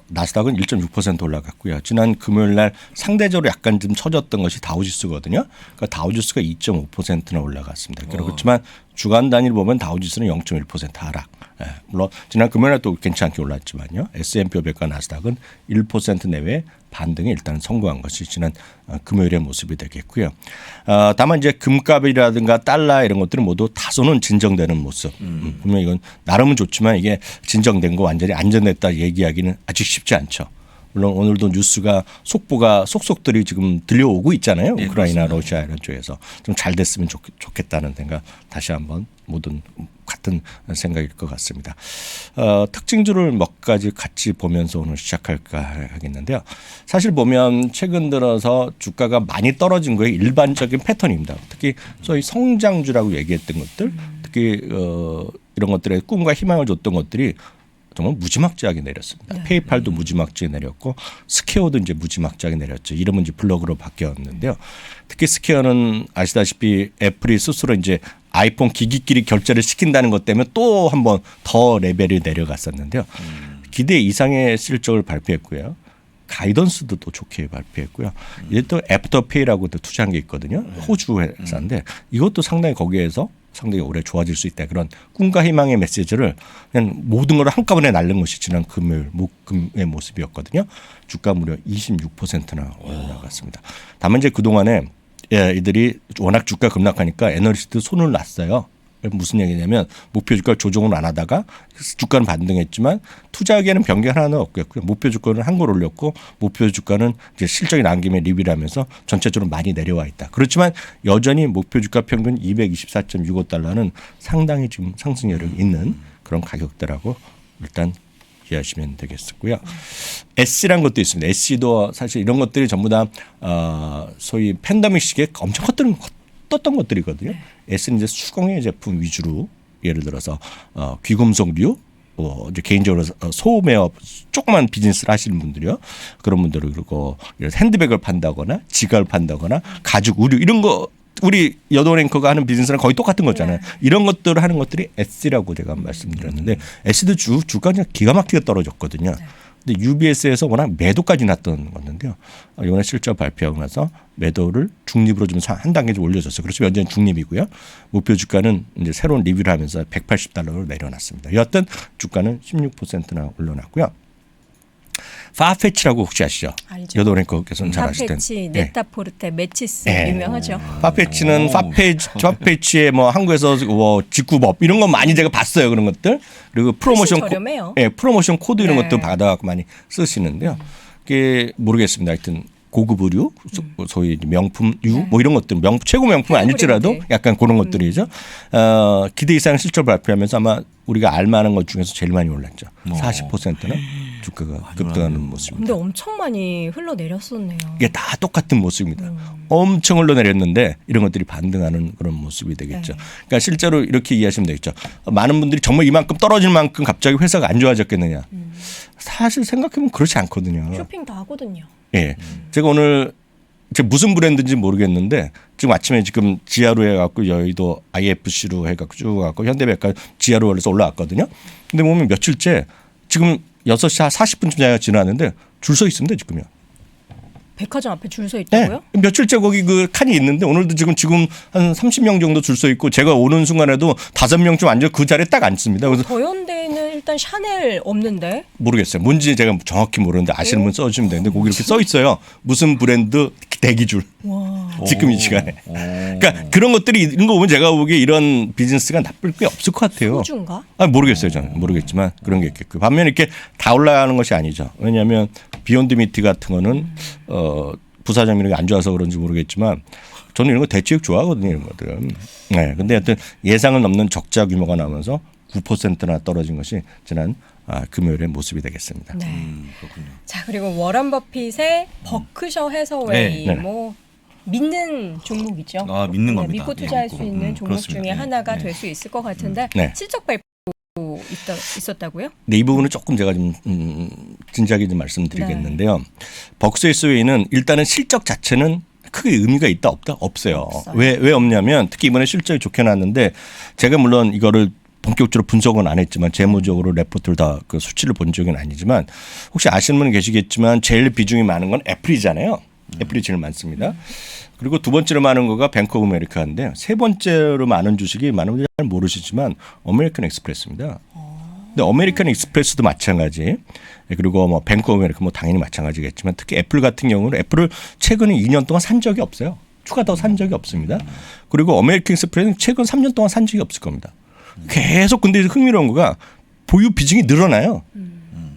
나스닥은 1.6% 올라갔고요. 지난 금요일 날 상대적으로 약간 좀 처졌던 것이 다우지수거든요. 그러니까 다우지수가 2.5%나 올라갔습니다. 그렇지만 주간 단위를 보면 다우지수는 0.1% 하락. 예, 물론 지난 금요일 날 또 괜찮게 올랐지만요. S&P 500과 나스닥은 1% 내외 반등에 일단 성공한 것이 지난 금요일의 모습이 되겠고요. 다만 이제 금값이라든가 달러 이런 것들은 모두 다소는 진정되는 모습. 분명 이건 나름은 좋지만 이게 진정된 거 완전히 안전했다 얘기하기는 아직 쉽지 않죠. 물론 오늘도 뉴스가 속보가 속속들이 지금 들려오고 있잖아요. 네, 우크라이나, 그렇습니다. 러시아 이런 쪽에서 좀 잘 됐으면 좋겠다는 생각 다시 한번 모든 같은 생각일 것 같습니다. 특징주를 몇 가지 같이 보면서 오늘 시작할까 하겠는데요. 사실 보면 최근 들어서 주가가 많이 떨어진 거에 일반적인 패턴입니다. 특히 소위 성장주라고 얘기했던 것들, 특히 이런 것들의 꿈과 희망을 줬던 것들이 정말 무지막지하게 내렸습니다. 페이팔도 무지막지하게 내렸고 스퀘어도 이제 무지막지하게 내렸죠. 이름은 이제 블로그로 바뀌었는데요. 특히 스퀘어는 아시다시피 애플이 스스로 이제 아이폰 기기끼리 결제를 시킨다는 것 때문에 또 한 번 더 레벨이 내려갔었는데요. 기대 이상의 실적을 발표했고요. 가이던스도 또 좋게 발표했고요. 이제 또 애프터페이라고 또 투자한 게 있거든요. 호주 회사인데 이것도 상당히 거기에서 상당히 오래 좋아질 수 있다. 그런 꿈과 희망의 메시지를 그냥 모든 걸 한꺼번에 날린 것이 지난 금요일, 목금의 모습이었거든요. 주가 무려 26%나 올라갔습니다. 다만 이제 그동안에 이들이 워낙 주가 급락하니까 애널리스트 손을 놨어요. 무슨 얘기냐면 목표 주가 조정을 안 하다가 주가는 반등했지만 투자하기에는 변경 하나는 없겠고요. 목표 주가는 한 걸 올렸고 목표 주가는 이제 실적이 나온 김에 리뷰를 하면서 전체적으로 많이 내려와 있다. 그렇지만 여전히 목표 주가 평균 224.65달러는 상당히 지금 상승 여력이 있는 그런 가격대라고 일단 이해하시면 되겠고요. S란 것도 있습니다. S도 사실 이런 것들이 전부 다 소위 팬데믹 시기에 엄청 떴던 것들이거든요. S는 이제 수공예 제품 위주로 예를 들어서 귀금속류, 이제 개인적으로 소매업 조그만 비즈니스를 하시는 분들이요. 그런 분들은 그리고 핸드백을 판다거나 지갑을 판다거나 가죽, 의류 이런 거 우리 여도 랭커가 하는 비즈니스랑 거의 똑같은 거잖아요. 이런 것들을 하는 것들이 S라고 제가 말씀드렸는데 S도 주가가 기가 막히게 떨어졌거든요. 근데 UBS에서 워낙 매도까지 났던 건데요. 이번에 실적 발표하고 나서 매도를 중립으로 좀 한 단계 좀 올려줬어요. 그렇지만 여전히 중립이고요. 목표 주가는 이제 새로운 리뷰를 하면서 180달러로 내려놨습니다. 여하튼 주가는 16%나 올라났고요. 파페치라고 혹시 아시죠? 알죠. 여도랭커께서는 잘 아실 텐데. 파페치, 네타포르테, 메치스 유명하죠. 파페치는 파페치의 뭐 한국에서 뭐 직구법 이런 거 많이 제가 봤어요. 그런 것들. 그리고 프로모션 저렴해요. 프로모션 코드 이런 것도 받아갖고 많이 쓰시는데요. 그게 모르겠습니다. 하여튼 고급 의류, 소위 명품유 뭐 이런 것들, 최고 명품은 아닐지라도 약간 그런 것들이죠. 기대 이상 실적 발표하면서 아마 우리가 알만한 것 중에서 제일 많이 올랐죠. 40%나 주가가 급등하는 모습입니다. 근데 엄청 많이 흘러내렸었네요. 이게 다 똑같은 모습입니다. 엄청 흘러내렸는데 이런 것들이 반등하는 그런 모습이 되겠죠. 그러니까 실제로 이렇게 이해하시면 되겠죠. 많은 분들이 정말 이만큼 떨어질 만큼 갑자기 회사가 안 좋아졌겠느냐. 사실 생각해보면 그렇지 않거든요. 쇼핑 다 하거든요. 예, 제가 오늘 무슨 브랜드인지 모르겠는데 지금 아침에 지금 지하로 해갖고 여의도 IFC로 해갖고 쭉 갖고 현대백화점 지하로 올라서 올라왔거든요. 근데 보면 며칠째 지금 6시 40분쯤 제가 지나는데 줄 서 있습니다 지금요. 백화점 앞에 줄 서 있다고요? 네. 며칠째 거기 그 칸이 있는데 오늘도 지금 한 30명 정도 줄 서 있고 제가 오는 순간에도 5명쯤 앉아 그 자리에 딱 앉습니다. 그래서 더현대에는 일단 샤넬 없는데. 모르겠어요. 뭔지 제가 정확히 모르는데 아시는 분 써주시면 되는데 거기 이렇게 써 있어요. 무슨 브랜드 대기줄. 지금 이 시간에. 그러니까 그런 것들이 이런 거 보면 제가 보기에 이런 비즈니스가 나쁠 게 없을 것 같아요. 소주인가? 모르겠어요. 저는 모르겠지만 그런 게 있겠고 반면에 이렇게 다 올라가는 것이 아니죠. 왜냐하면 비욘드 미트 같은 거는 부사장 이런 게 안 좋아서 그런지 모르겠지만 저는 이런 거 대체육 좋아하거든요. 이런 것들은. 네. 근데 하여튼 예상을 넘는 적자 규모가 나오면서 9%나 떨어진 것이 지난 금요일의 모습이 되겠습니다. 네. 그렇군요. 자 그리고 워런 버핏의 버크셔 해서웨이 뭐 믿는 종목이죠. 믿는 겁니다. 믿고 투자할 수 있는 종목 그렇습니다. 중에 하나가 될 수 있을 것 같은데 실적 발표 있었다고요? 네, 이 부분은 조금 제가 좀 진지하게 좀 말씀드리겠는데요. 버크셔 해서웨이는 일단은 실적 자체는 크게 의미가 있다 없다 없어요. 왜 없냐면 특히 이번에 실적이 좋게 나왔는데 제가 물론 이거를 본격적으로 분석은 안 했지만 재무적으로 레포트를 다 그 수치를 본 적은 아니지만 혹시 아시는 분은 계시겠지만 제일 비중이 많은 건 애플이잖아요. 애플이 제일 많습니다. 그리고 두 번째로 많은 거가 뱅크 오브 아메리카인데 세 번째로 많은 주식이 많은 분들이 잘 모르시지만 아메리칸 익스프레스입니다. 근데 아메리칸 익스프레스도 마찬가지. 그리고 뭐 뱅크 오브 아메리카 뭐 당연히 마찬가지겠지만 특히 애플 같은 경우는 애플을 최근에 2년 동안 산 적이 없어요. 추가 더 산 적이 없습니다. 그리고 아메리칸 익스프레스는 최근 3년 동안 산 적이 없을 겁니다. 계속 근데 흥미로운 거가 보유 비중이 늘어나요.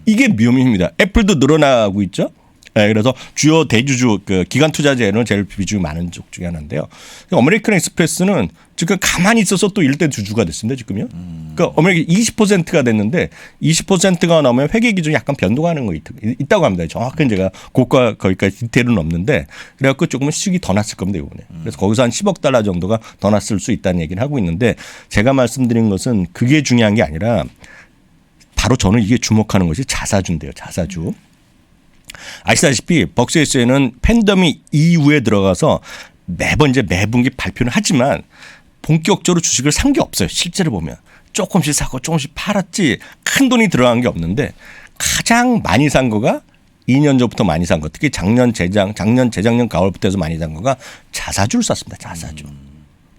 이게 묘미입니다. 애플도 늘어나고 있죠. 네, 그래서 주요 대주주 그 기관 투자자에는 제일 비중이 많은 쪽 중에 하나인데요. 아메리칸 익스프레스는 지금 가만히 있어서 또 일대 주주가 됐습니다. 지금요. 그러니까 아메리칸 20%가 됐는데 20%가 넘으면 회계 기준이 약간 변동하는 거 있다고 합니다. 정확히 제가 고가 거기까지 디테일은 없는데 그래갖고 조금은 수익이 더 났을 겁니다. 이번에. 그래서 거기서 한 10억 달러 정도가 더 났을 수 있다는 얘기를 하고 있는데 제가 말씀드린 것은 그게 중요한 게 아니라 바로 저는 이게 주목하는 것이 자사주인데요. 자사주. 아시다시피 벅스에서는 팬데믹 이후에 들어가서 매번 이제 매분기 발표는 하지만 본격적으로 주식을 산 게 없어요. 실제로 보면 조금씩 사고 조금씩 팔았지 큰 돈이 들어간 게 없는데 가장 많이 산 거가 2년 전부터 많이 산 거, 특히 작년 재작년 가을부터 해서 많이 산 거가 자사주를 샀습니다. 자사주.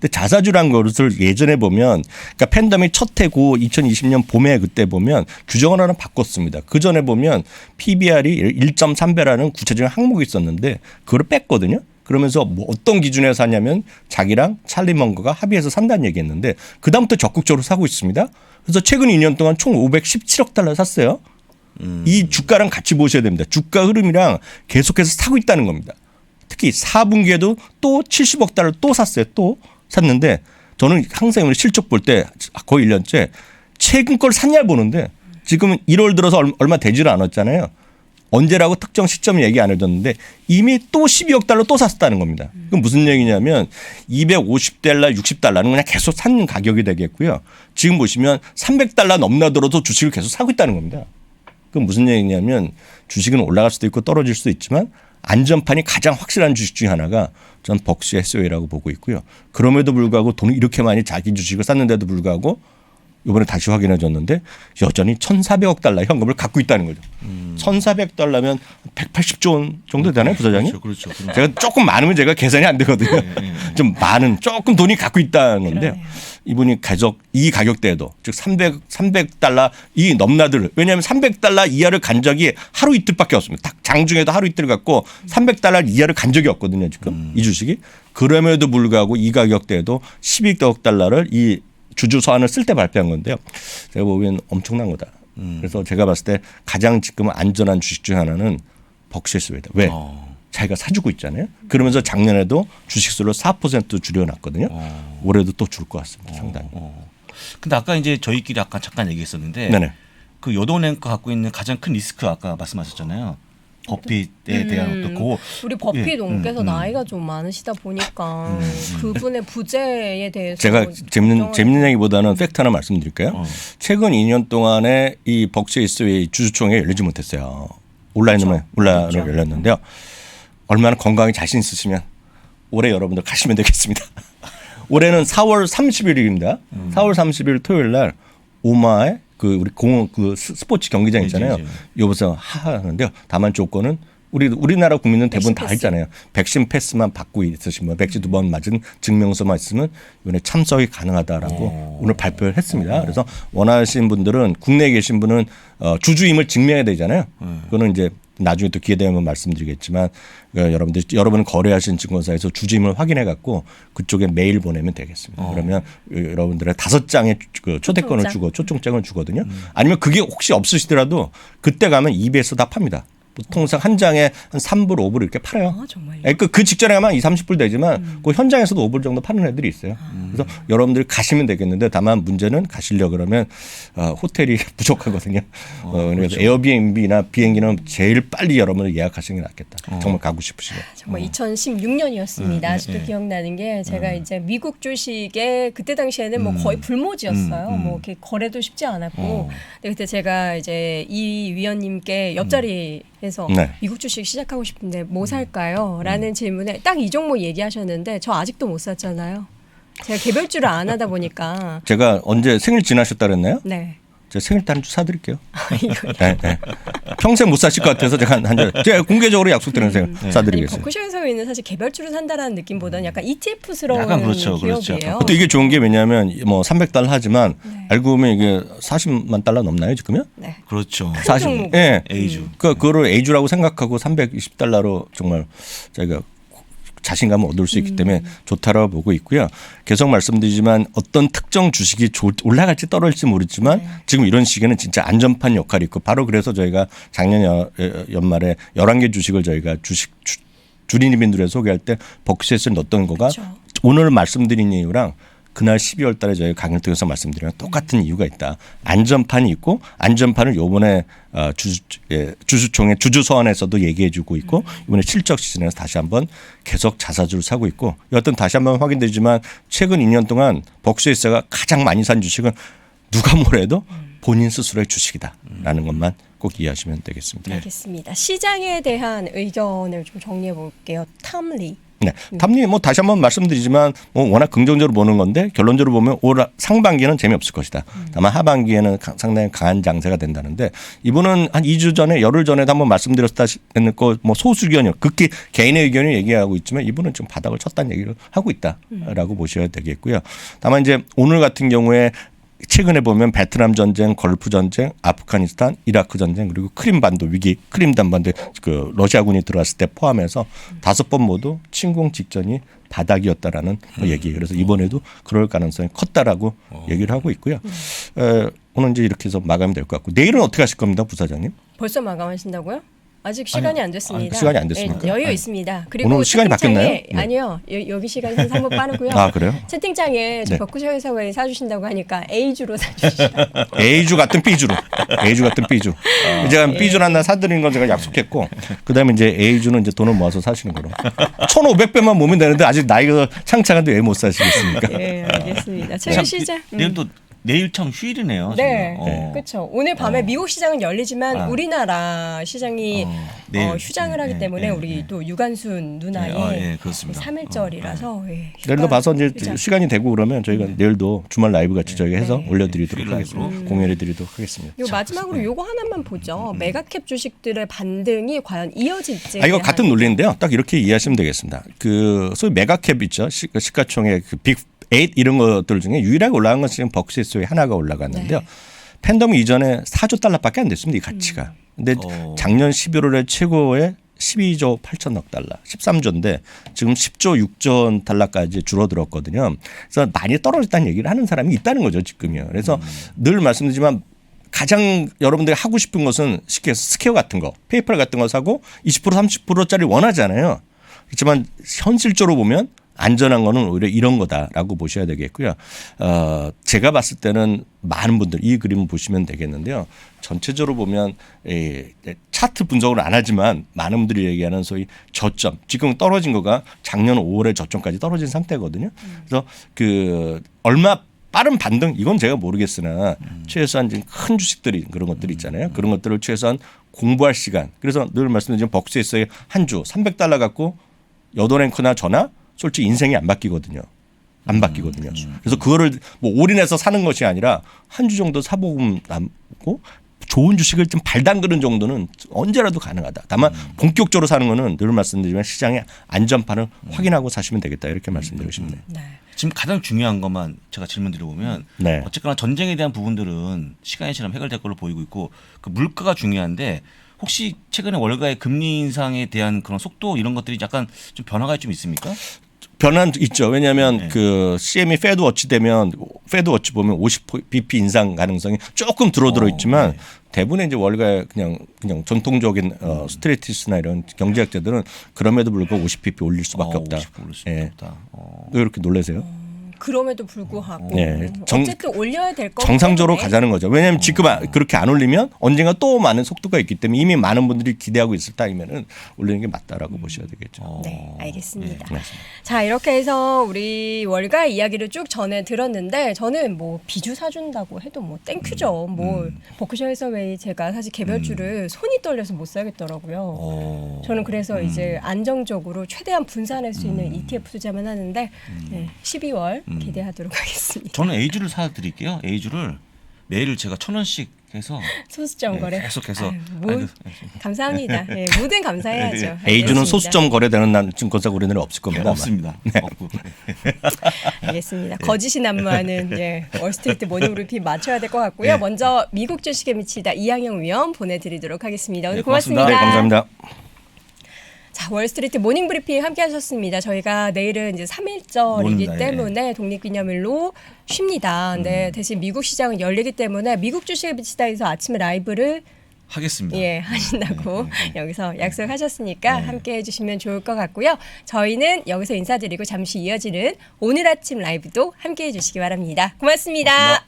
근데 자사주란 것을 예전에 보면 그러니까 팬데믹 첫 해고 2020년 봄에 그때 보면 규정을 하나 바꿨습니다. 그 전에 보면 PBR이 1.3배라는 구체적인 항목이 있었는데 그걸 뺐거든요. 그러면서 뭐 어떤 기준에서 샀냐면 자기랑 찰리 먼거가 합의해서 산다는 얘기했는데 그다음부터 적극적으로 사고 있습니다. 그래서 최근 2년 동안 총 517억 달러 샀어요. 이 주가랑 같이 보셔야 됩니다. 주가 흐름이랑 계속해서 사고 있다는 겁니다. 특히 4분기에도 또 70억 달러 또 샀어요. 또 샀는데 저는 항상 실적 볼 때 거의 1년째 최근 걸 샀냐 보는데 지금은 1월 들어서 얼마 되지를 않았잖아요. 언제라고 특정 시점 얘기 안 해줬는데 이미 또 12억 달러 또 샀다는 겁니다. 그럼 무슨 얘기냐면 250달러, 60달러는 그냥 계속 산 가격이 되겠고요. 지금 보시면 300달러 넘나들어도 주식을 계속 사고 있다는 겁니다. 그럼 무슨 얘기냐면 주식은 올라갈 수도 있고 떨어질 수도 있지만 안전판이 가장 확실한 주식 중에 하나가 전 벅시 SOA라고 보고 있고요. 그럼에도 불구하고 돈을 이렇게 많이 자기 주식을 샀는데도 불구하고 이번에 다시 확인해 줬는데 여전히 1,400억 달러 현금을 갖고 있다는 거죠. 1,400달러면 180조 원 정도 되나요, 부사장님? 그렇죠. 제가 조금 많으면 제가 계산이 안 되거든요. 좀 많은 조금 돈이 갖고 있다는 건데요. 이분이 계속 이 가격대에도 즉 300달러 이 넘나들 왜냐하면 300달러 이하를 간 적이 하루 이틀밖에 없습니다. 딱 장중에도 하루 이틀 갖고 300달러 이하를 간 적이 없거든요. 지금 이 주식이. 그럼에도 불구하고 이 가격대에도 12억 달러를 이 주주 서한을 쓸 때 발표한 건데요. 제가 보기엔 엄청난 거다. 그래서 제가 봤을 때 가장 지금 안전한 주식 중 하나는 벅시 SOA다. 왜? 자기가 사주고 있잖아요. 그러면서 작년에도 주식수를 4% 줄여놨거든요. 올해도 또 줄 것 같습니다. 상당히. 근데 아까 이제 저희끼리 아까 잠깐 얘기했었는데 네네. 그 여돈앵커 갖고 있는 가장 큰 리스크 아까 말씀하셨잖아요. 버핏에 대한 또 그거 우리 버핏 예. 농께서 나이가 좀 많으시다 보니까 그분의 부재에 대해서 제가 재밌는 얘기보다는 팩트 하나 말씀드릴까요? 최근 2년 동안에 이 벅시 SOA 주주총회 열리지 못했어요. 온라인으로 열렸는데요. 얼마나 건강에 자신 있으시면 올해 여러분들 가시면 되겠습니다. 올해는 4월 30일입니다. 4월 30일 토요일 날 오마에 그 우리 공원 그 스포츠 경기장 있잖아요. 여기서 하는데요. 다만 조건은 우리나라 국민은 대부분 다 있잖아요. 백신 패스만 받고 있으시면 백신 2번 맞은 증명서만 있으면 이번에 참석이 가능하다라고 오늘 발표를 했습니다. 그래서 원하시는 분들은 국내에 계신 분은 주주임을 증명해야 되잖아요. 그거는 이제 나중에 또 기회 되면 말씀드리겠지만 여러분 거래하신 증권사에서 주주임을 확인해 갖고 그쪽에 메일 보내면 되겠습니다. 그러면 여러분들의 5장의 그 초대권을 주고 초청장을 주거든요. 아니면 그게 혹시 없으시더라도 그때 가면 eBay에서 다 팝니다. 통상 한 장에 한 3불, 5불 이렇게 팔아요. 정말요? 그 직전에 가면 20, 30불 되지만 그 현장에서도 5불 정도 파는 애들이 있어요. 그래서 여러분들이 가시면 되겠는데 다만 문제는 가시려 그러면 호텔이 부족하거든요. 그래서 그렇죠. 에어비앤비나 비행기는 제일 빨리 여러분을 예약하시는 게 낫겠다. 정말 가고 싶으시면. 정말 2016년이었습니다. 아직도 기억나는 게 제가 이제 미국 주식에 그때 당시에는 뭐 거의 불모지였어요. 뭐 이렇게 거래도 쉽지 않았고. 근데 그때 제가 이제 이 위원님께 옆자리에서 네. 미국 주식 시작하고 싶은데 뭐 살까요? 라는 질문에 딱 이 종목 얘기하셨는데 저 아직도 못 샀잖아요. 제가 개별주를 안 하다 보니까. 제가 언제 생일 지나셨다 그랬나요? 네. 제가 생일 때 한 주 사드릴게요. 이거 네, 네. 평생 못 사실 것 같아서 제가 한 주 제가 공개적으로 약속드리는 생각 사드리겠습니다. 버크셔에서는 사실 개별주를 산다라는 느낌보다는 약간 ETF스러운 약간 그렇죠, 기업이에요. 또 이게 좋은 게 왜냐하면 뭐 300달러 하지만 알고 보면 이게 40만 달러 넘나요 지금요? 네. 그렇죠. 40. 예. A주. 그거를 A주라고 생각하고 320달러로 정말 저희가 자신감을 얻을 수 있기 때문에 좋다라고 보고 있고요. 계속 말씀드리지만 어떤 특정 주식이 올라갈지 떨어질지 모르지만 지금 이런 시기에는 진짜 안전판 역할이 있고 바로 그래서 저희가 작년 연말에 11개 주식을 저희가 주린이민들에 소개할 때 버크셔에서 넣었던 거가 오늘 말씀드린 이유랑 그날 12월 달에 저희 강의를 통해서 말씀드리면 똑같은 이유가 있다. 안전판이 있고 안전판을 요번에 주주총회 주주서원에서도 얘기해 주고 있고 이번에 실적 시즌에서 다시 한번 계속 자사주를 사고 있고 여하튼 다시 한번 확인되지만 최근 2년 동안 버크셔가 가장 많이 산 주식은 누가 뭐래도 본인 스스로의 주식이다라는 것만 꼭 이해하시면 되겠습니다. 알겠습니다. 시장에 대한 의견을 좀 정리해 볼게요. 탐리. 네, 탐리 뭐 다시 한번 말씀드리지만 뭐 워낙 긍정적으로 보는 건데 결론적으로 보면 올 상반기에는 재미없을 것이다. 다만 하반기에는 상당히 강한 장세가 된다는데 이분은 한 2주 전에 열흘 전에도 한번 말씀드렸다 했고 뭐 소수 의견이 극히 개인의 의견을 얘기하고 있지만 이분은 좀 바닥을 쳤다는 얘기를 하고 있다라고 보셔야 되겠고요. 다만 이제 오늘 같은 경우에 최근에 보면 베트남 전쟁, 걸프 전쟁, 아프가니스탄, 이라크 전쟁 그리고 크림반도 위기, 크림단반도에 그 러시아군이 들어왔을 때 포함해서 5번 모두 침공 직전이 바닥이었다라는 얘기. 그래서 이번에도 그럴 가능성이 컸다라고 얘기를 하고 있고요. 오늘 이제 이렇게 해서 마감이 될 것 같고 내일은 어떻게 하실 겁니다, 부사장님? 벌써 마감하신다고요? 아직 시간이 안 됐습니다. 시간이 안 됐습니까? 네, 여유 있습니다. 그리고 오늘 시간이 바뀌었나요? 네. 아니요. 여기 시간이 한 3분 빠르고요. 아, 그래요? 채팅창에 네. 버크셔 회사가 사주신다고 하니까 A주로 사주시라고. A주 같은 B주로. A주 같은 B주. 제가 B주를 하나 사드리는 건 제가 약속했고 그다음에 이제 A주는 이제 돈을 모아서 사시는 거로. 1,500배만 모으면 되는데 아직 나이가 창창한데 왜 못 사시겠습니까? 네, 알겠습니다. 최근 시장. 내일 참 휴일이네요. 네, 그렇죠. 오늘 밤에 미국 시장은 열리지만 우리나라 시장이 휴장을 하기 때문에 우리 또 유관순 누나의 3일절이라서 내일도 봐서 이제 시간이 되고 그러면 저희가 내일도 주말 라이브 같이 저희가 해서 올려드리도록 하겠습니다. 공유해드리도록 하겠습니다. 요 마지막으로 요거 하나만 보죠. 메가캡 주식들의 반등이 과연 이어질지. 이거 같은 논리인데요. 딱 이렇게 이해하시면 되겠습니다. 그 소위 메가캡 있죠. 시가총액 그 빅 8 이런 것들 중에 유일하게 올라간 것은 버크셔의 하나가 올라갔는데요. 팬데믹 이전에 4조 달러밖에 안 됐습니다. 이 가치가. 근데 작년 11월에 최고의 12조 8천억 달러, 13조인데 지금 10조 6천 달러까지 줄어들었거든요. 그래서 많이 떨어졌다는 얘기를 하는 사람이 있다는 거죠, 지금요. 그래서 늘 말씀드리지만 가장 여러분들이 하고 싶은 것은 쉽게 스퀘어 같은 거, 페이팔 같은 거 사고 20% 30%짜리 원하잖아요. 그렇지만 현실적으로 보면 안전한 거는 오히려 이런 거다라고 보셔야 되겠고요. 제가 봤을 때는 많은 분들 이 그림을 보시면 되겠는데요. 전체적으로 보면 차트 분석을 안 하지만 많은 분들이 얘기하는 소위 저점. 지금 떨어진 거가 작년 5월에 저점까지 떨어진 상태거든요. 그래서 그 얼마 빠른 반등 이건 제가 모르겠으나 최소한 큰 주식들이 그런 것들이 있잖아요. 그런 것들을 최소한 공부할 시간. 그래서 늘 말씀드린 버크셔에서의 한 주 300달러 갖고 여도랭크나 저나 솔직히 인생이 안 바뀌거든요. 안 바뀌거든요. 그래서 그거를 뭐 올인해서 사는 것이 아니라 한 주 정도 사보금 남고 좋은 주식을 좀 발담그는 정도는 언제라도 가능하다. 다만 본격적으로 사는 거는 늘 말씀드리지만 시장의 안전판을 확인하고 사시면 되겠다. 이렇게 말씀드리고 싶네요. 지금 가장 중요한 것만 제가 질문 드려보면 어쨌거나 전쟁에 대한 부분들은 시간이 지나면 해결될 걸로 보이고 있고 그 물가가 중요한데 혹시 최근에 월가의 금리 인상에 대한 그런 속도 이런 것들이 약간 좀 변화가 좀 있습니까? 변화는 있죠. 왜냐하면 그 CME 패드 워치 되면 패드 워치 보면 50bp 인상 가능성이 조금 들어 있지만 대부분의 이제 월가 그냥 전통적인 스트레티스나 이런 경제학자들은 그럼에도 불구하고 50bp 올릴 수밖에 없다. 왜 이렇게 놀라세요? 그럼에도 불구하고 네, 어쨌든 올려야 될 거 정상적으로 가자는 거죠. 왜냐하면 지금 그렇게 안 올리면 언젠가 또 많은 속도가 있기 때문에 이미 많은 분들이 기대하고 있을 타임에는 올리는 게 맞다라고 보셔야 되겠죠. 네, 알겠습니다. 네. 자, 이렇게 해서 우리 월가 이야기를 쭉 전해 들었는데 저는 뭐 비주 사준다고 해도 뭐 땡큐죠. 뭐 버크셔 해서웨이 제가 사실 개별주를 손이 떨려서 못 사겠더라고요. 저는 그래서 이제 안정적으로 최대한 분산할 수 있는 ETF 투자만 하는데 네, 12월 기대하도록 하겠습니다. 저는 A주를 사드릴게요. A주를 매일 제가 1,000원씩 해서 소수점 거래 계속해서 감사합니다. 네, 뭐든 감사해야죠. A주는 소수점 거래되는 증권사 거래는 없을 겁니다. 없습니다. 네. 알겠습니다. 거짓이 난무하는 월스트리트 모닝 브리핑 맞춰야 될 것 같고요. 먼저 미국 주식에 미치다 이항영 위원 보내드리도록 하겠습니다. 오늘 고맙습니다. 네, 감사합니다. 자, 월스트리트 모닝 브리핑 함께 하셨습니다. 저희가 내일은 이제 3.1절이기 때문에 독립기념일로 쉽니다. 근데 대신 미국 시장은 열리기 때문에 미국 주식에 비치다에서 아침에 라이브를 하겠습니다. 하신다고 여기서 약속하셨으니까 함께 해주시면 좋을 것 같고요. 저희는 여기서 인사드리고 잠시 이어지는 오늘 아침 라이브도 함께 해주시기 바랍니다. 고맙습니다.